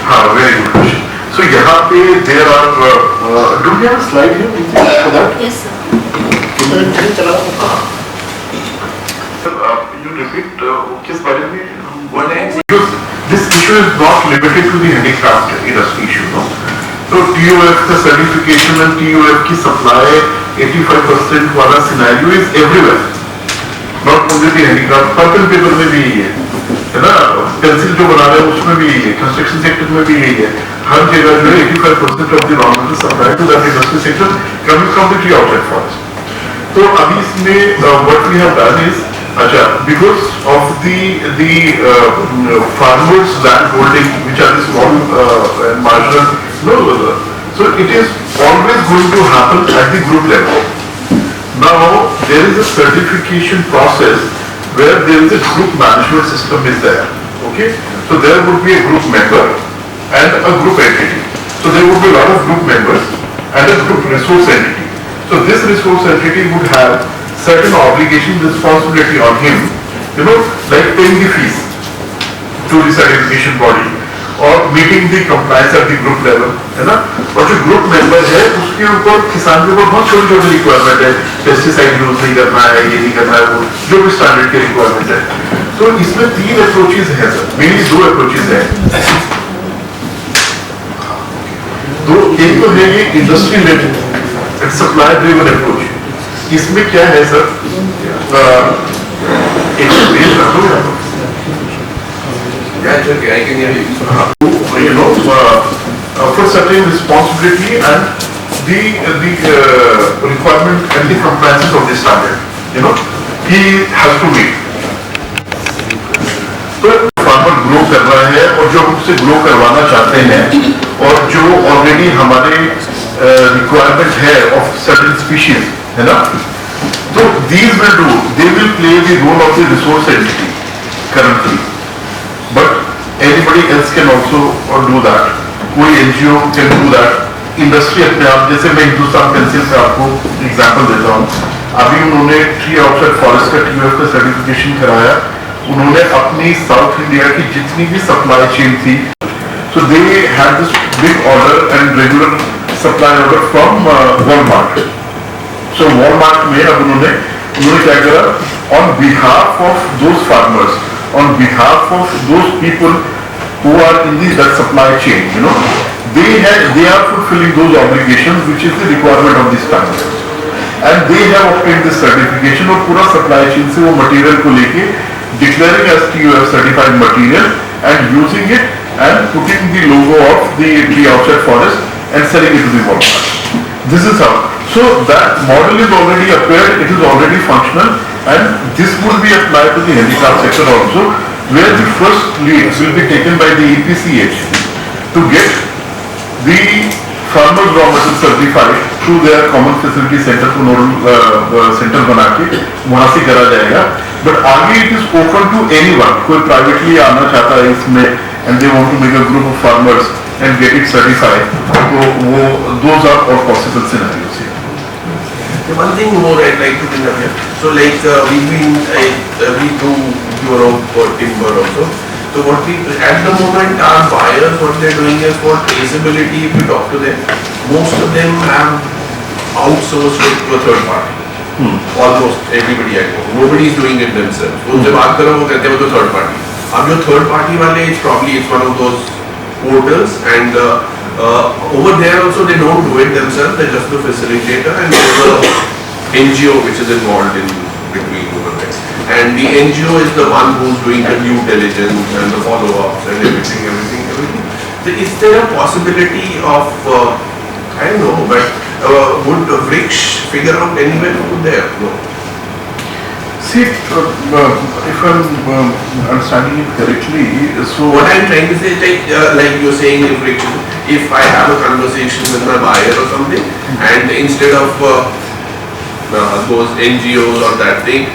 हाँ, वेरी गुड क्वेश्चन। सो यहाँ पे there are do we have slide here for that? Yes, sir. You repeat किस बारे में? This issue is not limited to the handicraft industry issue, no? तो TUF का सर्टिफिकेशन and TUF की supply 85% वाला scenario is everywhere, not only the handicraft, purple paper में भी है। है ना, पेंसिल जो बना रहे हैं उसमें भी यही है, कंस्ट्रक्शन सेक्टर में भी यही है, हर जगह जो है 85% of the raw material supply to that industry sector coming from the tree outside forest. तो अभी इसमें what we have done is, अच्छा, because of the farmers land holding which are small marginal, so it is always going to happen at the group level. Now there is a certification process where there is a group management system is there. Okay, so there would be a group member and a group entity. So there would be a lot of group members and a group resource entity. So this resource entity would have certain obligation, responsibility on him, you know, like paying the fees to the certification body और meeting the compliance at the group level, है ना। और जो group member है उसके ऊपर, किसान के ऊपर बहुत छोटी छोटी रिक्वायरमेंट है, पेस्टिसाइड यूज नहीं करना है, ये नहीं करना है, वो जो भी स्टैंडर्ड की रिक्वायरमेंट है। तो इसमें 3 अप्रोचेज हैं सर, मेनली 2 अप्रोचेज हैं। दो, एक तो है ये industry led supply driven approach. इसमें क्या है सर, एक पेज रखो, Yeah, it's okay, I can hear you. You know, for certain responsibility and the requirement and the compliances of the standard, you know, he has to meet. तो farmer grow कर रहा है और जो उससे grow करवाना चाहते हैं और जो ऑलरेडी हमारे रिक्वायरमेंट है ऑफ सर्टेन स्पीशीज, है ना, तो these will do, they will play the role of the resource entity currently. But anybody else can also do that. कोई NGO can do that. Industry अपने आप, जैसे मैं हिंदुस्तान पेंसिल से आपको एग्जांपल देता हूँ, अभी उन्होंने ट्री आउटसाइड फॉरेस्ट का TUF का सर्टिफिकेशन कराया, उन्होंने अपनी साउथ इंडिया की जितनी भी सप्लाई चेन थी, so they had this big order and regular supply order from Walmart. So Walmart में अब उन्होंने क्या करा, on behalf of those farmers, on behalf of those people who are in that supply chain, you know, they are fulfilling those obligations which is the requirement of the standard, and they have obtained this certification और पूरा supply chain से वो material को लेके declaring as TUF certified material and using it and putting the logo of the tree outside forest and selling it to the Walmart. This is how. So that model is already appeared, it is already functional, and this will be applied to the handicraft sector also, where the first lead will be taken by the EPCH to get the farmers raw material certified through their common facility center को nodal centre बना के वहाँ से करा जाएगा। But आगे it is open to anyone, कोई privately आना चाहता है इसमें and they want to make a group of farmers and get it certified, तो वो those are all possible scenarios here. One thing more I'd like to bring up here. So like we do Europe for timber also. So what we at the moment our buyers, what they're doing is for traceability. If you talk to them, most of them have outsourced it to a third party. Almost everybody I know. Nobody is doing it themselves. उनसे बात करो वो कहते हैं वो तो third party. अब जो third party वाले it's one of those portals and over there also they don't do it themselves, they're just the facilitator and there's a NGO which is involved in between over there. And the NGO is the one who's doing the due diligence and the follow-ups and everything. So is there a possibility of, I don't know, but would Vriksh figure out anywhere to put there? No. See, if I'm understanding it correctly, so what I'm trying to say is like you're saying, if I have a conversation with my buyer or something, and instead of those NGOs or that thing,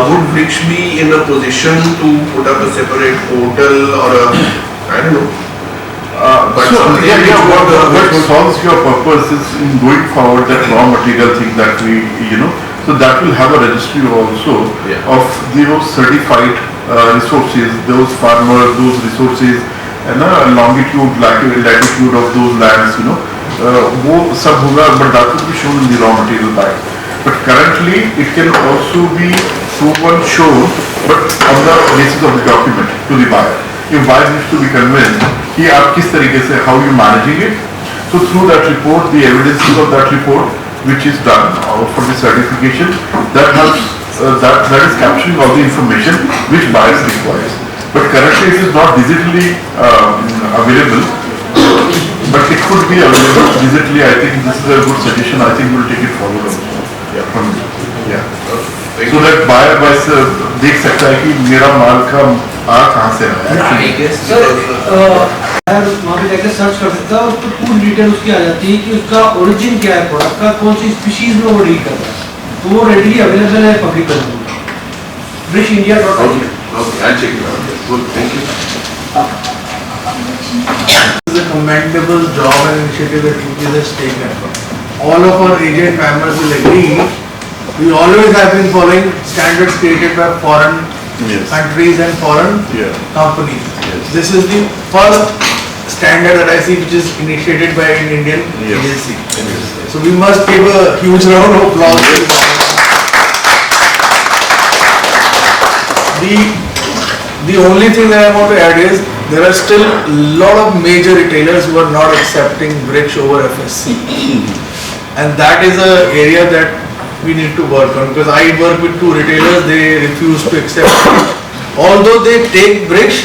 would Vriksh be in a position to put up a separate portal or a, I don't know. But so what solves your purpose is in going forward that raw material thing that we, you know, so that will have a registry also of those certified resources, those farmers, those resources, and longitude, latitude of those lands, you know, वो सब होगा, but that will be shown in the raw material buy. But currently it can also be proven, shown, but on the basis of the document to the buyer. If buyer needs to be convinced कि आप किस तरीके से, how you managing it, so through that report, the evidences of that report, which is done for the certification, that helps, that is capturing all the information which buyers requires. but currently it is not digitally available. But it could be available digitally. I think this is a good suggestion. I think we'll take it forward also. So that buyer देख सकता है कि मेरा माल का आ कहाँ से आया है. सर वहाँ पे जाकर सर्च कर सकता है, उसको पूरी डिटेल उसकी आ जाती है कि उसका ओरिजिन क्या है प्रोडक्ट का, कौन सी स्पीशीज में वो डील कर रहा है, तो वो रेडीली अवेलेबल है पब्लिक पर. brishindia.com. Okay, I'll check it out. Good, thank you. It's a commendable job and initiative that UPS has taken. All of our agent members will agree. We always have been following standards created by foreign countries and foreign companies. This is the first standard that I see which is initiated by an Indian agency. So we must give a huge round of applause. The only thing that I want to add is there are still a lot of major retailers who are not accepting BRICS over FSC, and that is an area that we need to work on, because I work with 2 retailers, they refuse to accept it. Although they take BRICS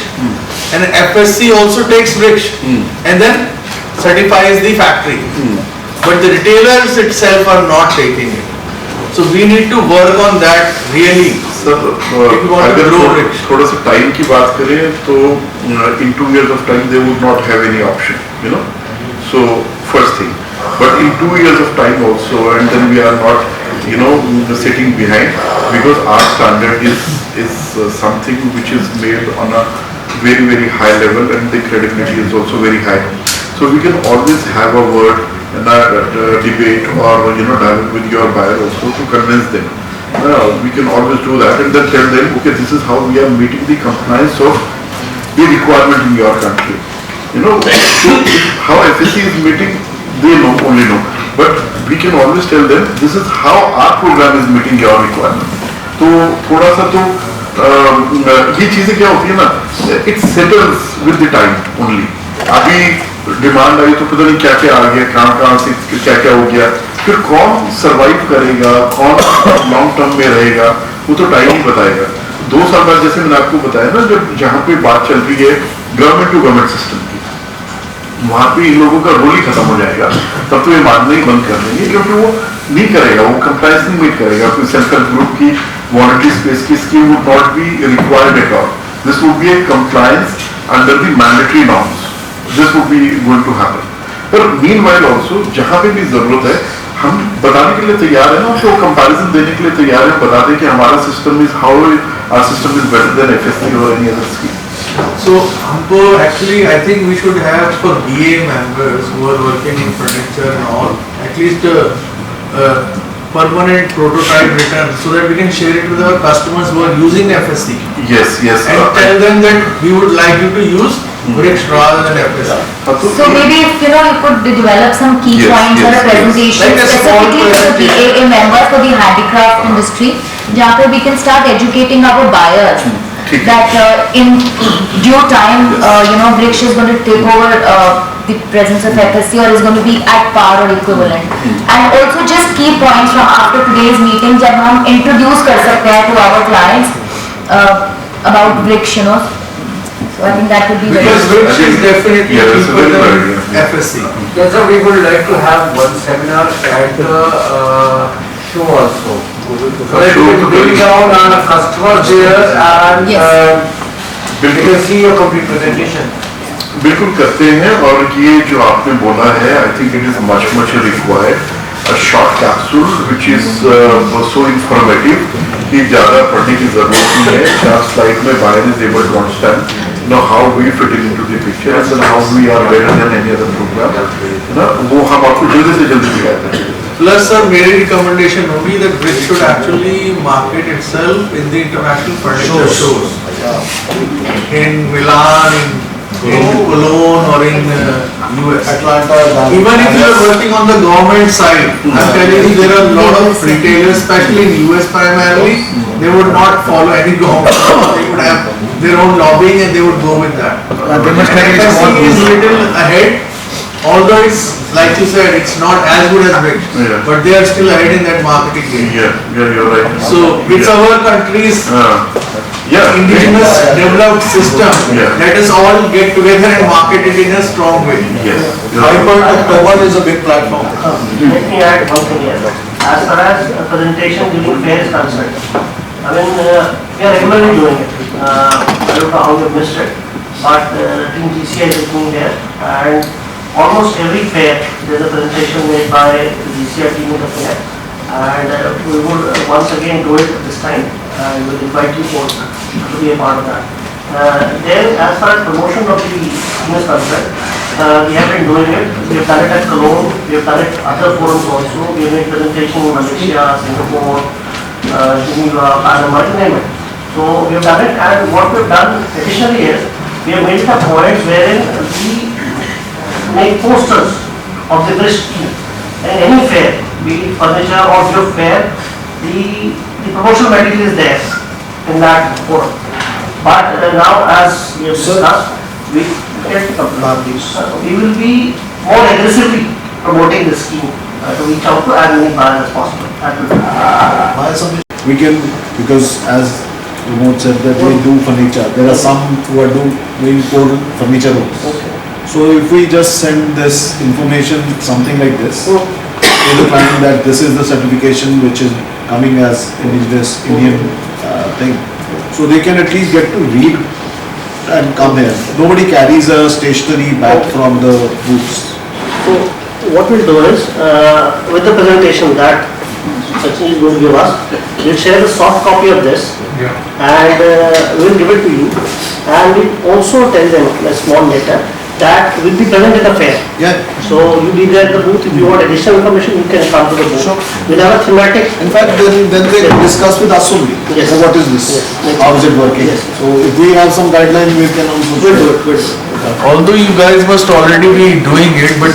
and FSC also takes BRICS and then certifies the factory, but the retailers itself are not taking it. So we need to work on that really. Sir अगर थोड़ा सा time की बात करें तो in 2 years of time they would not have any option, you know. So first thing, but in 2 years of time also, and then we are not, you know, sitting behind, because our standard is something which is made on a very, very high level, and the credibility is also very high. So we can always have a word in a debate or, you know, dialogue with your buyer also to convince them. We can always do that and then tell them, okay, this is how we are meeting the compliance of the requirement in your country. You know, so how FSC is meeting, they only know. But we can always tell them, this is how our program is meeting your requirement. तो थोड़ा सा तो ये चीजें क्या होती है ना, it settles with the time only. अभी डिमांड आई तो पता नहीं क्या क्या आ गया, कहाँ से क्या क्या हो गया, फिर कौन सरवाइव करेगा, कौन लॉन्ग टर्म में रहेगा, वो तो टाइम ही बताएगा. 2 साल बाद जैसे मैंने आपको बताया ना, जब जहाँ पे बात चल रही है गवर्नमेंट टू गवर्नमेंट सिस्टम की, वहाँ पे इन लोगों का रोल ही खत्म हो जाएगा. तब तो ये मानना ही बंद कर देंगे, क्योंकि वो नहीं करेगा, वो कंप्लायंस नहीं मीट करेगा. कोई सेल्फ हेल्प ग्रुप की वॉलंटरी स्पेस की scheme would not be required at all. This would be a compliance under the mandatory norms. This would be going to happen. पर मीनवाइल आल्सो जहाँ पे भी जरूरत है हम बताने के लिए तैयार हैं, तो कंपैरिजन देने के लिए तैयार हैं, बता दें कि हमारा system is how our system is better than FSC और एनी अदर स्कीम. So हमको actually I think we should have for BA members who are working in furniture and all, at least a permanent prototype written so that we can share it with our customers who are using FSC. Yes. And tell them that we would like you to use BRICS rather than FSC. So maybe if you could develop some key points or a presentation Like a small specifically for the BAA members for the handicraft industry, जहाँ पे we can start educating our buyers that in due time BRICS is going to take over the presence of FSC or is going to be at par or equivalent. And also just key points from after today's meeting जब हम introduce कर सकते हैं to our clients about BRICS, So I think that would be very Because BRICS is definitely cheaper than FSC. Yes, sir, we would like to have one seminar at the show also. So that we can bring down our customers there and we can see your complete presentation. बिल्कुल करते हैं. और ये जो आपने बोला है, I think it is much required. A short capsule which is so informative कि ज़्यादा पढ़ने की जरूरत नहीं है. 4 स्लाइड में buyer is able to understand how we fit into the picture and then how we are better than any other program. वो हम आपको जल्दी से जल्दी दिखाते हैं. Plus, sir, my recommendation would be that BRICS should actually market itself in the international furniture shows. In Milan, in Cologne or in US. Atlanta. Even if you are working on the government side, I'm telling you there are a lot of retailers, especially in US primarily, they would not follow any government. They would have their own lobbying and they would go with that. FSC is little ahead although it's like you said, it's not as good as BRICS, Yeah. but they are still ahead in that marketing game. You're right. So it's our country's indigenous developed system. Yeah. Let us all get together and market it in a strong way. Yes. 5th October is a big platform. Let me add one thing here. As far as presentation during fair is concerned, I mean, we are regularly doing it. I don't know how you missed it, but team GCI is looking here, and almost every fair there is a presentation made by the GCI team in the fair, and we will once again do it this time, and we will invite you both to be a part of that. Then, as far as promotion of the team is concerned, we have been doing it. We have done it at Cologne, we have done it at other forums also. We have made presentation in Malaysia, Singapore, Geneva, Panama, you name it. So we have done it, and what we have done additionally is we have made it a point wherein we make posters of the best scheme. In any fair, be it furniture or gift fair, the promotional material is there in that forum. But now, as we have discussed, we will be more aggressively promoting this scheme to reach out to as many buyers as possible. That will be. We can, because as Pramod said that we do furniture, there are some who are doing core furniture also. So if we just send this information, something like this, to the client that this is the certification which is coming as indigenous Indian thing, so they can at least get to read and come here. Nobody carries a stationery bag from the booths. So what we'll do is, with the presentation that Sachin is going to give us, we'll share a soft copy of this and we'll give it to you, and we'll also tell them in a small letter that will be present at the fair. Yeah. So you'll be there at the booth. If you want additional information, you can come to the booth. Sure. We'll have a thematic. In fact, then they can discuss with us only. Yes. So what is this? Yes. How is it working? Yes. So if we have some guidelines, we can also. We'll do it. We'll do it. Although you guys must already be doing it, but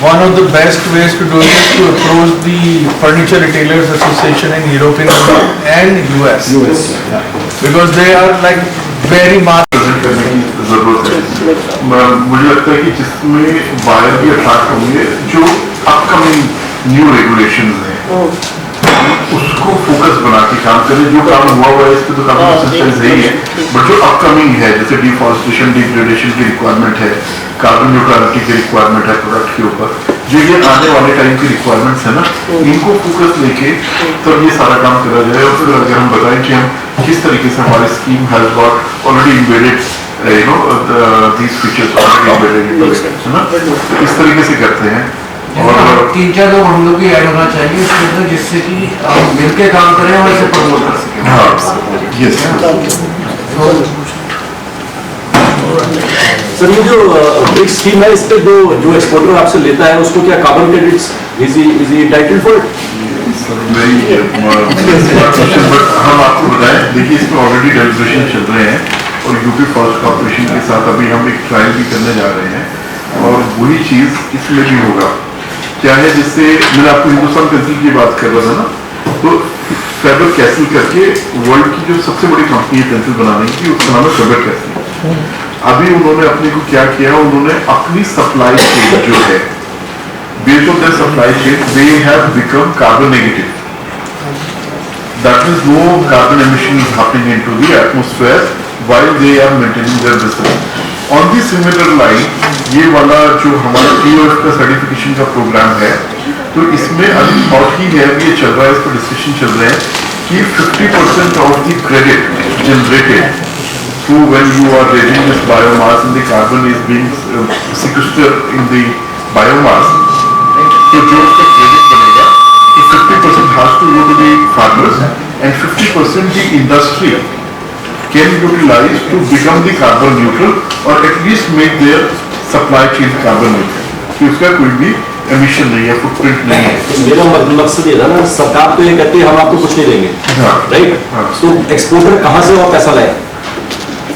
one of the best ways to do it is to approach the Furniture Retailers Association in European Union and US. Yeah. Because they are like very present करने की जरूरत है। मुझे लगता है कि जिसमें buyer भी अट्रैक्ट होंगे, जो अपकमिंग न्यू रेगुलेशंस हैं उसको फोकस बना के काम करें। जो काम हुआ है इस पे तो काफी कंसिस्टेंस है ही है, बट जो अपकमिंग है जैसे डिफॉरेस्टेशन, डिग्रेडेशन की रिक्वायरमेंट है, कार्बन न्यूट्रलिटी की रिक्वायरमेंट है प्रोडक्ट के ऊपर, जो ये आने वाले टाइम की रिक्वायरमेंट्स है ना, इनको फोकस लेके तब ये सारा काम करा जाए। और फिर अगर हम बताएं कि हम किस तरीके से हमारी scheme has got already embedded these features already embedded, है ना, इस तरीके से करते हैं। और 3-4 लोग हम लोग भी ऐड होना चाहिए इसके अंदर, जिससे कि हम मिलके काम करें और इसे प्रमोट कर सकें। हाँ, यस। सर ये जो एक स्कीम है, इस पे जो एक्सपोर्टर आपसे लेता है उसको क्या carbon credits is he entitled for it? But हम आपको बताएं, देखिए इसमें ऑलरेडी डेलिब्रेशन चल रहे हैं और यूपी फॉरेस्ट कॉर्पोरेशन के साथ अभी हम एक ट्रायल भी करने जा रहे हैं और वही चीज इसमें भी होगा। क्या है, जिससे मैंने आपको हिंदुस्तान पेंसिल की बात कर रहा था ना, तो फैबर कैसल करके वर्ल्ड की जो सबसे बड़ी कंपनी है पेंसिल बनाने की, उसका नाम है फैबर कैसल। अभी उन्होंने अपने को क्या किया, उन्होंने अपनी सप्लाई चेन जो है, based on their supply chain, they have become carbon negative. That means no carbon emission is happening into the atmosphere while they are maintaining their business. On the similar line, ये वाला जो हमारा TOF का certification का programme है, तो इसमें अभी थॉट ही है, ये चल रहा है, इस पर डिस्कशन चल रहे हैं कि 50% of the credit generated through when you are raising this biomass and the carbon is being sequestered in the biomass, तो जो उसका क्रेडिट बनेगा, तो 50% has to go to the farmers and 50% the industry can utilize to become the carbon neutral or at least make their supply chain carbon neutral. कि उसका कोई भी emission नहीं है, footprint नहीं है। मेरा मकसद ये था ना, सरकार तो ये कहती है हम आपको कुछ नहीं देंगे, राइट? तो एक्सपोर्टर कहाँ से वो पैसा लाए?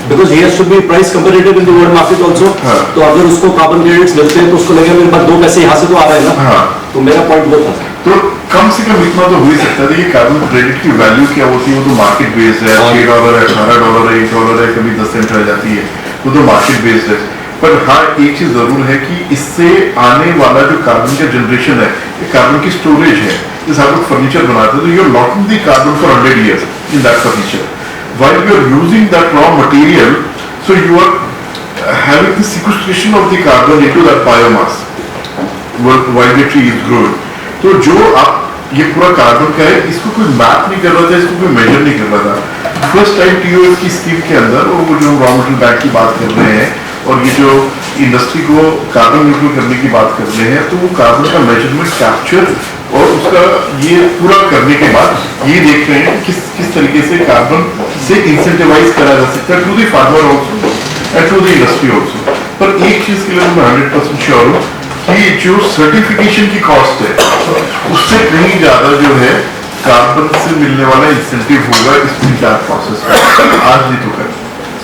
Because he has to be price competitive in the world market also. तो अगर उसको कार्बन क्रेडिट्स मिलते हैं तो उसको लगेगा मेरे पास दो पैसे यहाँ से तो आ रहे हैं ना। तो मेरा पॉइंट वो था। तो कम से कम इतना तो हो ही सकता है कि कार्बन क्रेडिट की वैल्यू क्या होती है, वो तो मार्केट बेस्ड है। $6 है, $18 है, $1 है, कभी 10 सेंट रह जाती है, वो तो मार्केट बेस्ड है। पर हाँ एक चीज जरूर है कि इससे आने वाला जो कार्बन का जनरेशन है, ये कार्बन की स्टोरेज है। जैसे आप लोग फर्नीचर बनाते हैं तो you are locking the carbon for 100 years in that furniture, while you are using that raw material, so you are having the sequestration of the carbon into that biomass while the tree is growing. तो जो आप ये पूरा carbon का है, इसको कोई map नहीं कर रहा था, इसको कोई मेजर नहीं कर रहा था। फर्स्ट टाइम टीओएफ की स्कीम के अंदर, और वो जो रॉ मटेरियल बैंक की बात कर रहे हैं और ये जो इंडस्ट्री को कार्बन न्यूट्रल करने की बात कर रहे हैं, तो वो कार्बन का मेजरमेंट, कैप्चर और उसका ये पूरा करने के बाद ये देख रहे हैं किस तरीके से कार्बन से इंसेंटिवाइज करा जा सकता है to the farmer also and to the industry also. पर एक चीज के लिए मैं 100% श्योर हूँ कि जो सर्टिफिकेशन की कॉस्ट है उससे कहीं ज्यादा जो है कार्बन से मिलने वाला इंसेंटिव होगा इस इंटायर प्रोसेस में, आज नहीं तो कल।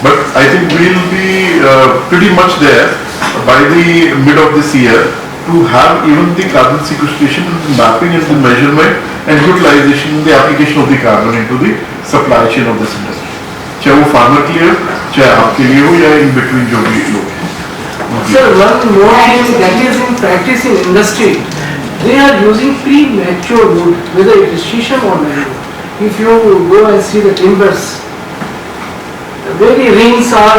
But I think we will be pretty much there by the mid of this year to have even the carbon sequestration, mapping and the measurement and utilization, the application of the carbon into the supply chain of this industry. चाहे वो farmer के लिए हो, चाहे आपके लिए हो, या इन बिटवीन जो भी लोग हैं। Sir, one more thing that is in practice in industry, they are using pre-mature wood, whether it is shisham or mango. If you go and see the timbers, the very rings are,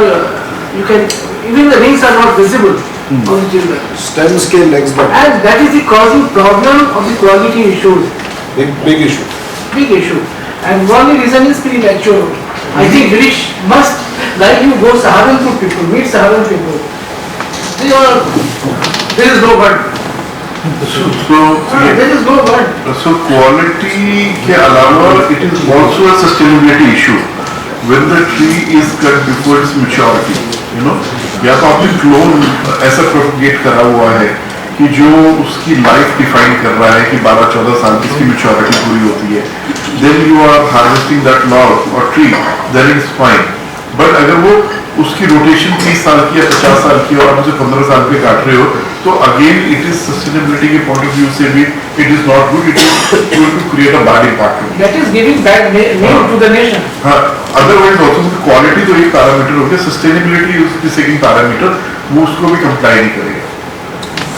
you can, even the rings are not visible. Of the timber. Stems के legs but And that is the causing problem of the quality issues. big issue. Big issue. And one reason is premature. I think British must, like you go Saharanpur people, meet Saharanpur people. They are, there is no word. There is no word. So quality के अलावा it is also a sustainability issue. When the tree is cut before its maturity, you know, या तो आपने clone ऐसा propagate करा हुआ है कि जो उसकी लाइफ डिफाइन कर रहा है कि 12-14 साल की इसकी मैच्योरिटी पूरी होती है, then you are harvesting that log और tree, then it's fine. But अगर वो उसकी रोटेशन 30 साल की या 50 साल की और आप उसे 15 साल पे काट रहे हो, तो अगेन इट इज सस्टेनेबिलिटी के पॉइंट ऑफ व्यू से भी it is not good, it is going to create a bad impact. That is giving bad name to the nation. हाँ, अदरवाइज ऑल्सो क्वालिटी तो एक पैरामीटर हो गया, sustainability उसकी second parameter, वो उसको भी कंप्लाई नहीं करेगा।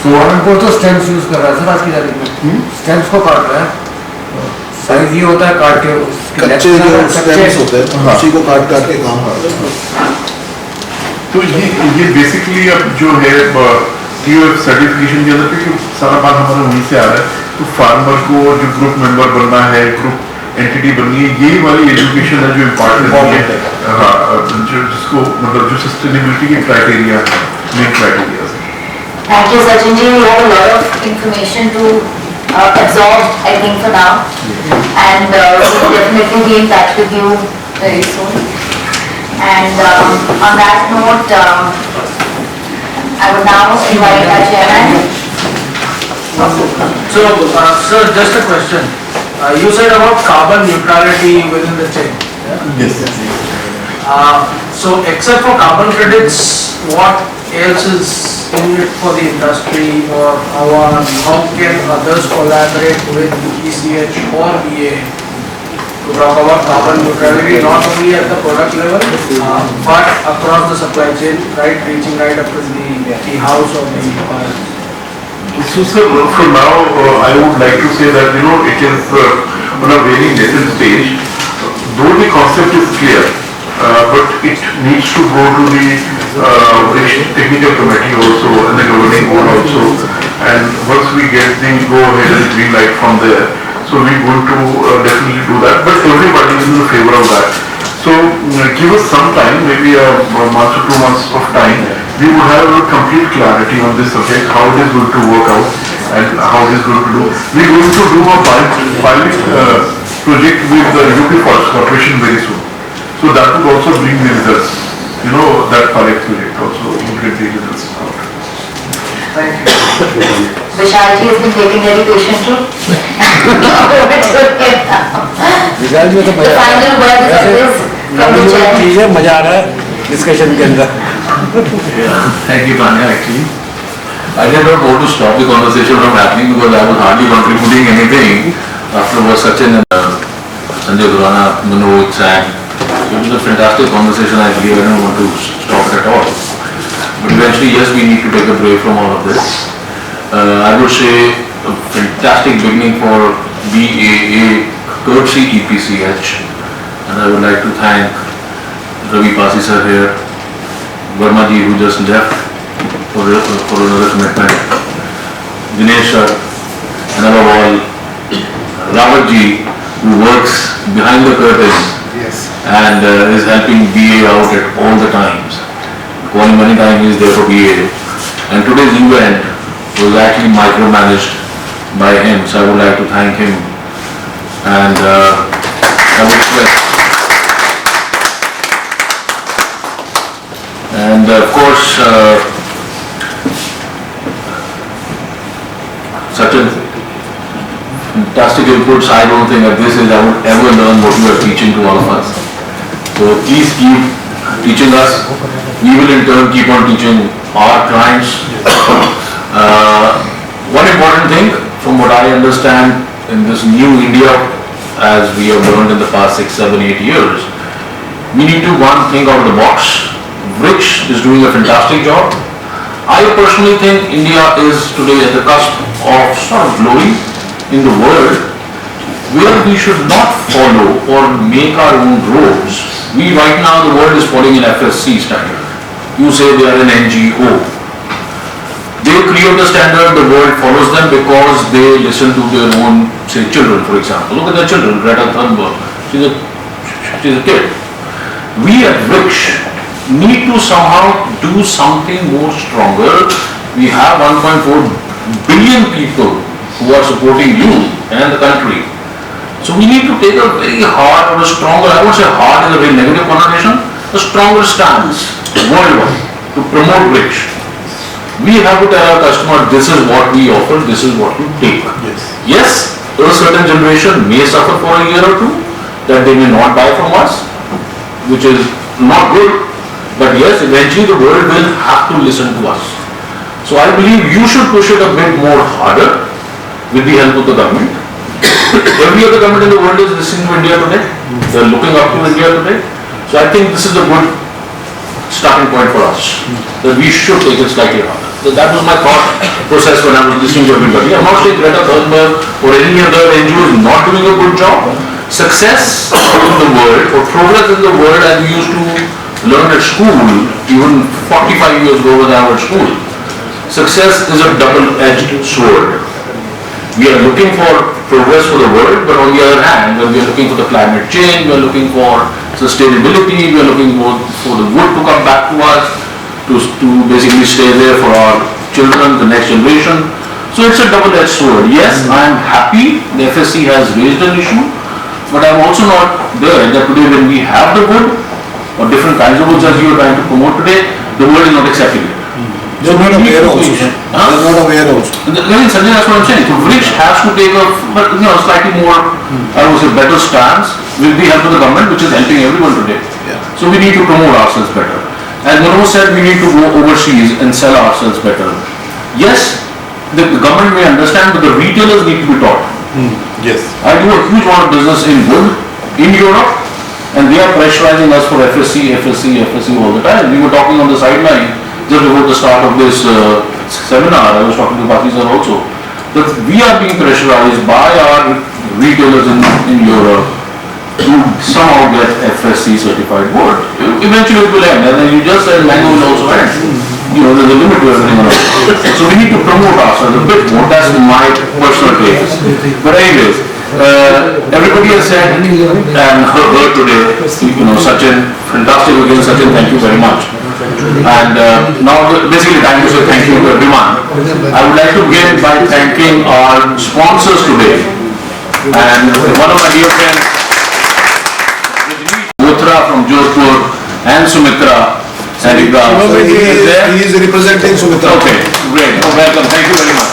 Saharanpur तो stems यूज कर रहा है सर आज की तारीख में, stems को काट रहा है। साइज ये होता है काट के, कच्चे जो stems होते हैं उसी को काट के काम करते हैं। तो ये बेसिकली अब जो है टीओएफ सर्टिफिकेशन के अंदर, क्योंकि सारा बात हमारा वहीं से आ रहा है, तो फार्मर को जो ग्रुप मेंबर बनना है, ग्रुप एंटिटी बननी है, यही वाली एजुकेशन है जो इम्पोर्टेंट है। हाँ, जो जिसको मतलब जो सस्टेनेबिलिटी के criteria, main criteria. Thank you, Sachin ji. We have a lot of information to absorb, I think, for now. And we will definitely be in touch with you very soon. And on that note, I would now invite our chairman. So, sir, just a question. You said about carbon neutrality within the chain. Yes. So, except for carbon credits, what else is in it for the industry, or how can others collaborate with ECH or BA to talk about carbon neutrality, not only at the product level, but across the supply chain, right, reaching right up to the house or the So sir, for now, I would like to say that, you know, it is on a very nascent stage. Though the concept is clear, but it needs to go to the technical committee also and the governing board also. And once we get the go ahead and green light from there, so we're going to definitely do that. But everybody is in the favor of that. So give us some time, maybe a month or 2 months of time. We will have a complete clarity on this subject, how it is going to work out and how it is going to do. We are going to do a pilot project with the UP Forest Corporation very soon. So that will also bring the results. You know, that pilot project also will get the results out. Thank you. Vishal ji has been waiting very patiently. विशाल जी तो The final word is always from the chairman. मजा आ रहा है discussion के अंदर। Thank you, Tanya, actually. I did not want to stop the conversation from happening because I was hardly contributing anything after what Sachin and Sanjay Durana, Manoj sang. So it was a fantastic conversation, I believe. I don't want to stop it at all. But eventually, yes, we need to take a break from all of this. I would say a fantastic beginning for BAA courtesy EPCH, and I would like to thank Ravi Pasi sir here, Verma ji who just left for another commitment, Dinesh sir, and above all Rawat ji who works behind the curtains and is helping BA out at all the times. Calling many times is there for BA, and today's event was actually micromanaged by him, so I would like to thank him. And I would request. And of course, such a fantastic inputs. I don't think at this age I would ever learn what you are teaching to all of us. So please keep teaching us. We will in turn keep on teaching our clients. One important thing, from what I understand, in this new India, as we have learned in the past 6, 7, 8 years, we need to think out of the box. Vriksh is doing a fantastic job. I personally think India is today at the cusp of sort of glory in the world, where we should not follow or make our own roads. We right now, the world is following an FSC standard. You say they are an NGO. They create the standard, the world follows them because they listen to their own, say, children, for example. Look at the children, Greta Thunberg. She's a kid. We at Vriksh need to somehow do something more stronger. We have 1.4 billion people who are supporting you and the country. So we need to take a very hard or a stronger, I won't say hard in a very negative connotation, a stronger stance worldwide to promote Vriksh. We have to tell our customer, this is what we offer, this is what you take. Yes, a certain generation may suffer for a year or two, that they may not buy from us, which is not good, but yes, eventually the world will have to listen to us. So I believe you should push it a bit more harder with the help of the government. Every other government in the world is listening to India today, they are looking up to India today. So I think this is a good starting point for us, that we should take it slightly harder. So that was my thought process when I was listening to everybody. I'm not saying Greta Thunberg or any other NGO is not doing a good job. Success in the world or progress in the world, as we used to learn at school, even 45 years ago when I was at school, success is a double-edged sword. We are looking for progress for the world, but on the other hand, when we are looking for the climate change, we are looking for sustainability, we are looking for the wood to come back to us, to basically stay there for our children, the next generation. So it's a double-edged sword. Yes, I am happy the FSC has raised an issue, but I'm also not there that today when we have the wood, or different kinds of woods as you are trying to promote today, the world is not accepting it. They're not aware also. They're not aware also. Sanjay, that's what I'm saying. So Vriksh has to take a slightly more, I would say, better stance with the help of the government, which is helping everyone today. So we need to promote ourselves better. As Manoj said, we need to go overseas and sell ourselves better. Yes, the government may understand, but the retailers need to be taught. Yes. I do a huge amount of business in wood in Europe, and they are pressurizing us for FSC all the time. We were talking on the sideline just before the start of this seminar. I was talking to Pati sir also, that we are being pressurized by our retailers in Europe to somehow get FSC certified wood. Eventually it will end, and then you just said mango will also end. You know, there's a limit to everything else. So we need to promote ourselves a bit more. That's my personal take. But anyways, everybody has said and heard today, Sachin, fantastic again, Sachin, thank you very much. And now basically time to say thank you to everyone. I would like to begin by thanking our sponsors today. And one of my dear friends, Bothra from Jodhpur, and Sumitra Sarika. He is representing Sumitra. Okay, great. Welcome. Thank you very much.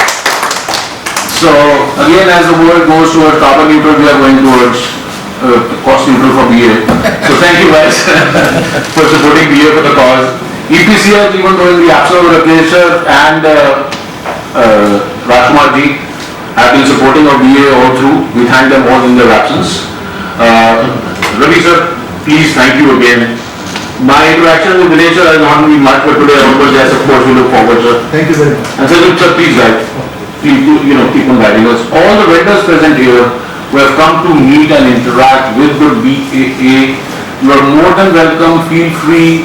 So again, as the world goes towards carbon neutral, we are going towards cost neutral for BA. So thank you guys for supporting BA for the cause. EPCH, even though in the absence of Rakesh and Rajkumar ji, have been supporting our BA all through. We thank them all in their absence. Ravi sir, please, thank you again. My interaction with Dinesh sir has not been much, but today onwards, yes, of course, we look forward, sir. Thank you very much. And sir, please guide. Please, keep on guiding us. All the vendors present here who have come to meet and interact with the BAA, you are more than welcome. Feel free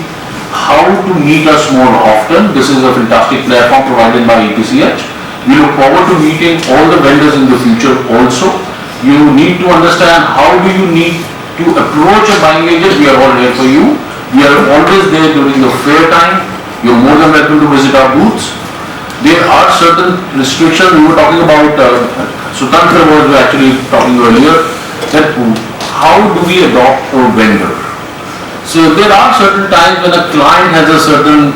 how to meet us more often. This is a fantastic platform provided by EPCH. We look forward to meeting all the vendors in the future also. You need to understand how do you need to approach a buying agent. We are all here for you. We are always there during the fair time. You're more than welcome to visit our booths. There are certain restrictions. We were talking about, Sutantra was actually talking earlier, that how do we adopt a vendor? So there are certain times when a client has a certain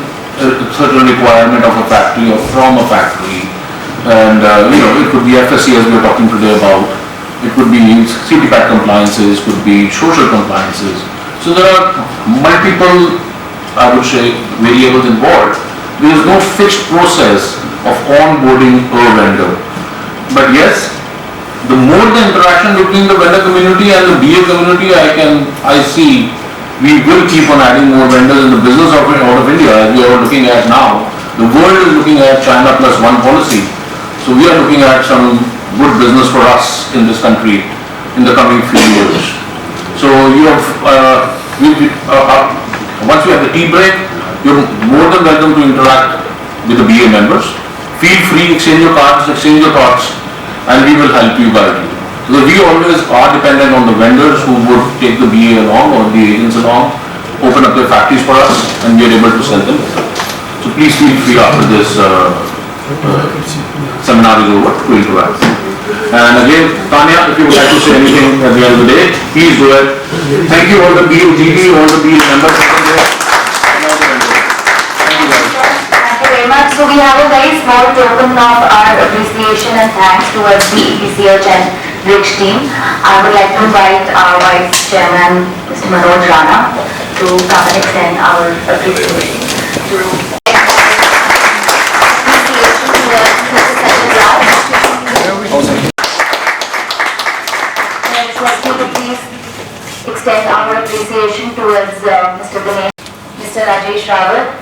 requirement of a factory or from a factory. And it could be FSC as we were talking today about. It could be CTPAT compliances, could be social compliances. So there are multiple, I would say, variables involved. There is no fixed process of onboarding a vendor. But yes, the more the interaction between the vendor community and the BA community, I see we will keep on adding more vendors in the business out of India, as we are looking at now. The world is looking at China Plus One policy. So we are looking at some good business for us in this country in the coming few years. So you have, once we have the tea break, you're more than welcome to interact with the BA members. Feel free, exchange your cards, exchange your thoughts, and we will help you, guide you. Because we always are dependent on the vendors who would take the BA along or the agents along, open up their factories for us, and we are able to sell them. So please feel free after this seminar is over to interact. And again, Tanya, if you would like to say anything at the end of the day, please go ahead. Thank you all the BOGD, all the BA members. Much. So we have a very small token of our appreciation and thanks towards the EPCH and Rich team. I would like to invite our Vice Chairman, Mr. Manoj Rana, to come and extend our appreciation to please extend our appreciation towards Mr. Dinesh, Mr. Rajesh Rawat,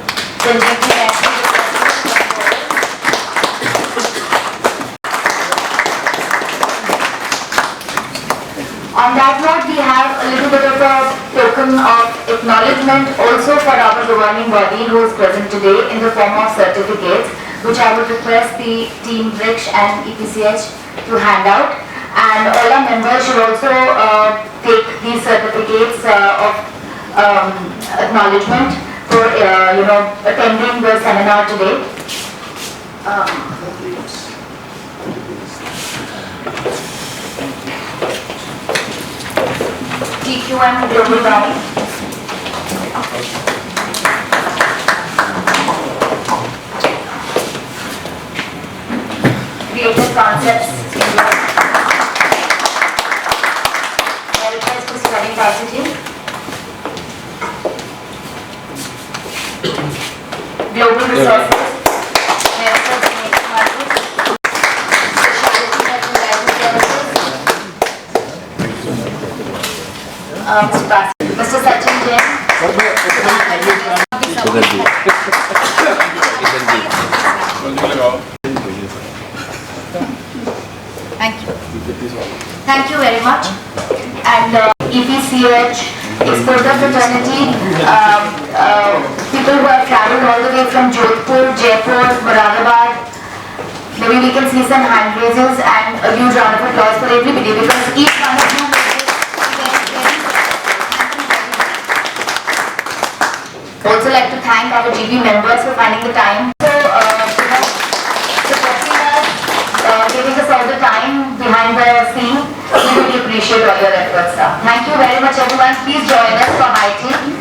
On that note, we have a little bit of a token of acknowledgement also for our governing body who is present today in the form of certificates, which I would request the team Rich and EPCH to hand out. And all our members should also take these certificates of acknowledgement for attending the seminar today. TQM Global Bounty. Creative Concepts. I request Mr. Ravi Pasiji. Global Resources. Mr. Sachin Jain. Thank you. Thank you very much. And EPCH, Exporter Fraternity, people who have traveled all the way from Jodhpur, Jaipur, Moradabad. Maybe we can see some hand raises and a huge round of applause for everybody because each one of you also like to thank our GB members for finding the time. So, supporting us, giving us all the time behind the scene. We really appreciate all your efforts. Thank you very much everyone. Please join us for high tea.